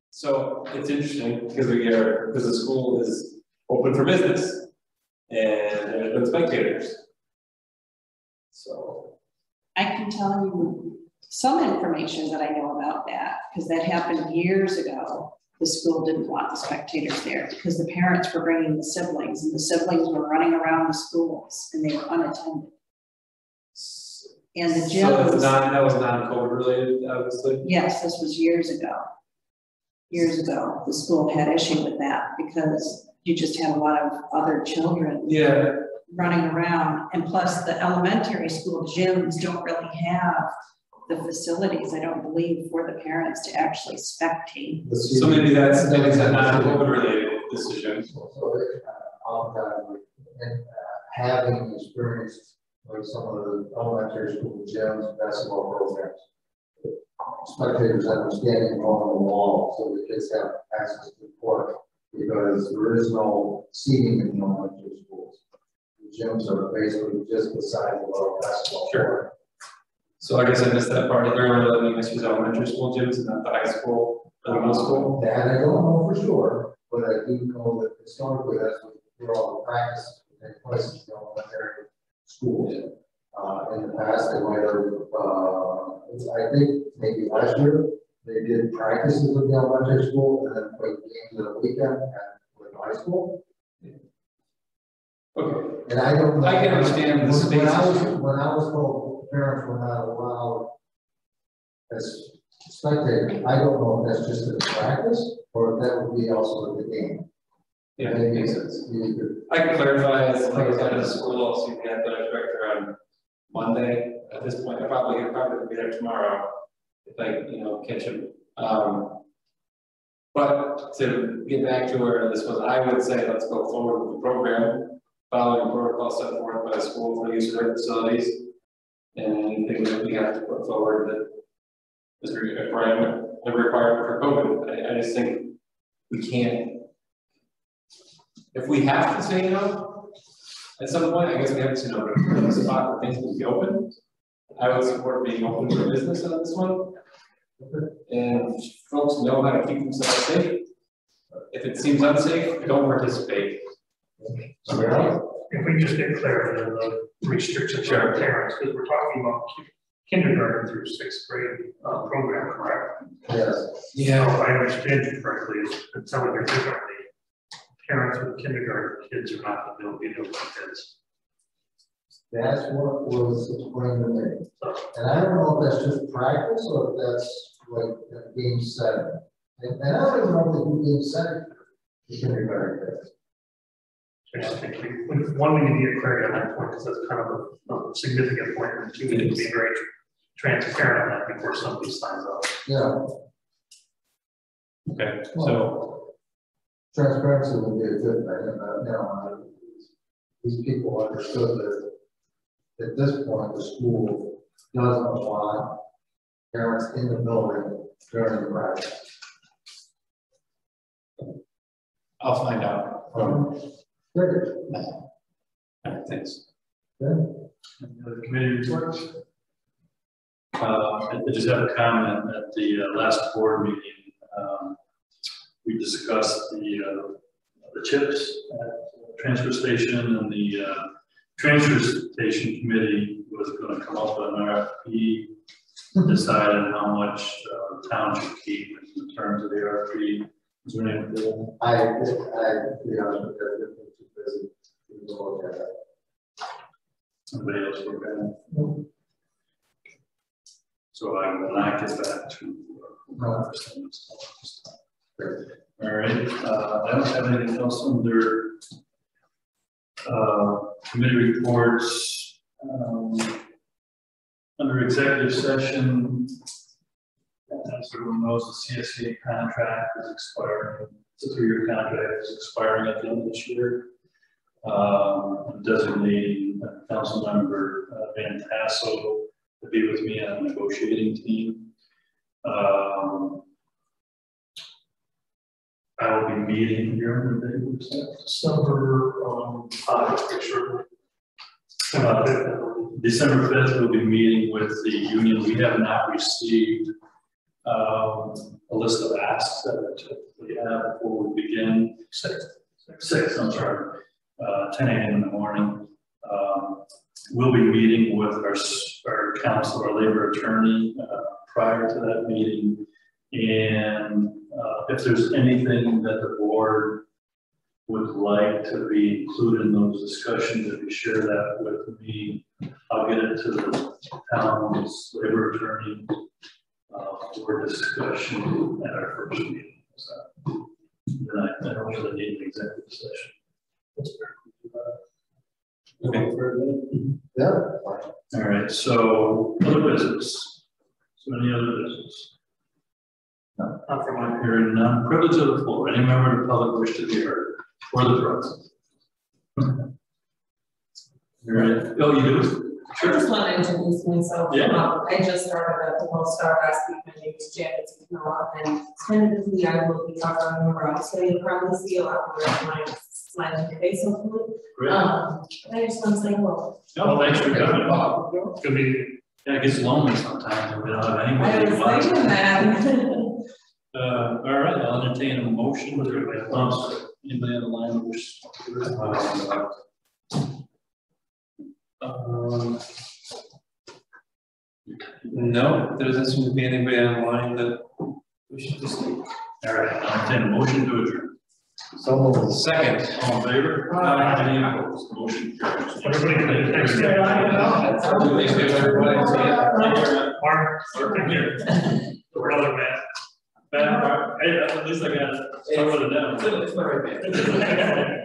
Speaker 5: So it's interesting because because the school is open for business and there's been spectators. So
Speaker 2: I can tell you some information that I know about that, because that happened years ago. The school didn't want the spectators there because the parents were bringing the siblings, and the siblings were running around the schools and they were unattended. And the gym.
Speaker 5: So that was non-COVID related, obviously?
Speaker 2: Yes, this was years ago. Years ago, the school had issue with that because you just had a lot of other children running around, and plus the elementary school gyms don't really have the facilities, I don't believe, for the parents to actually spectate.
Speaker 5: So maybe that's a non-COVID related decision.
Speaker 3: And having experienced like some of the elementary school gyms, basketball programs, spectators understanding on the wall so the kids have access to the court, because there is no seating in the elementary schools. The gyms are basically just beside the little basketball court.
Speaker 5: So I guess I missed that part. They're only letting us use elementary school gyms and not the high school or the middle school?
Speaker 3: That I don't know for sure, but I do know that historically that's where all the practice takes place in the elementary schools. In the past, they might have, I think maybe last year, they did practices with the elementary school and then played games on the weekend with high school.
Speaker 5: Okay.
Speaker 3: And I don't know.
Speaker 5: I can understand the space.
Speaker 3: When I was told parents were not allowed as spectators, I don't know if that's just in practice or if that would be also in the game.
Speaker 5: Yeah, it makes sense. I can clarify as like I said, at the school, I'll see the athletic director on Monday. At this point, I'll probably be there tomorrow if I catch him. But to get back to where this was, I would say let's go forward with the program, following protocol set forth by the school for the use of their facilities, and anything that we have to put forward that is a requirement for COVID. I just think we can't. If we have to say no, at some point, I guess we have to say no, but if there's a spot where things will be open, I would support being open for business on this one. And folks know how to keep themselves safe. If it seems unsafe, don't participate.
Speaker 6: If we just get clarity on the restrictions on parents, because we're talking about kindergarten through 6th grade program, correct?
Speaker 3: Yes.
Speaker 6: Yeah. So I understand you correctly, it's telling you differently. Parents with kindergarten kids are not going to be able to kids.
Speaker 3: That's what was explained to me. And I don't know if that's just practice or if that's like a game setting. And I don't even know if they do game setting for the kindergarten kids.
Speaker 6: I just think one, we need to get clarity on that point because that's kind of a significant point. And two, we need to be very transparent on that before somebody signs up.
Speaker 3: Yeah.
Speaker 5: Okay, so
Speaker 3: transparency would be a good thing. These people understood that at this point, the school doesn't want parents in the building during the practice.
Speaker 5: I'll find out.
Speaker 3: Good.
Speaker 5: All right, thanks.
Speaker 3: Good.
Speaker 1: Any other committee reports? I just have a comment at the last board meeting. We discussed the chips at the transfer station, and the transfer station committee was going to come up with an RFP, decide on how much the town should keep in terms of the RFP. Is there any?
Speaker 3: To be honest with you, I'm too busy to look at that.
Speaker 1: Somebody else look at it? No. So I will not get back to. All right, I don't have anything else under committee reports. Under executive session, as everyone knows, the CSA contract is expiring. It's a 3-year contract, is expiring at the end of this year. Designating council member Van Tassel to be with me on the negotiating team. I will be meeting here on the day.
Speaker 6: December 5th, sure.
Speaker 1: December 5th, we'll be meeting with the union. We have not received a list of asks that we typically have before we begin. 6, I'm sorry, 10 a.m. in the morning. We'll be meeting with our council, our labor attorney, prior to that meeting. And if there's anything that the board would like to be included in those discussions, if you share that with me, I'll get it to the town's labor attorney for discussion at our first meeting. So then I don't really need an executive session. Okay.
Speaker 3: Yeah.
Speaker 1: All right. So other business. So any other business? Not from my hearing, none. Privilege of the floor. Any member of the public wish to be heard for the press? All right. Oh, you do?
Speaker 9: I just want to introduce myself.
Speaker 1: Yeah.
Speaker 9: I just started at the World Star last week. My name is Janet Ziknoa, and tentatively I will be covering the route. So you'll probably see a lot more of my smiling face, hopefully.
Speaker 1: Great.
Speaker 9: I just want to say, well.
Speaker 1: No, thanks for coming.
Speaker 6: It's gonna be.
Speaker 1: Yeah, it gets lonely sometimes when we don't have anybody.
Speaker 9: I was thinking that.
Speaker 1: All right, I'll entertain a motion. Anybody on the line wish?
Speaker 5: No, there doesn't seem to be anybody online that we should just leave.
Speaker 1: All right, I'll entertain a motion to adjourn.
Speaker 5: So second.
Speaker 1: All in favor? Any opposed? Motion carries.
Speaker 6: Everybody, thanks.
Speaker 5: Thanks, everybody.
Speaker 6: Mark, take care. Brother, man.
Speaker 1: Hey, at least I got it. It's my brother down.
Speaker 5: It's my right hand.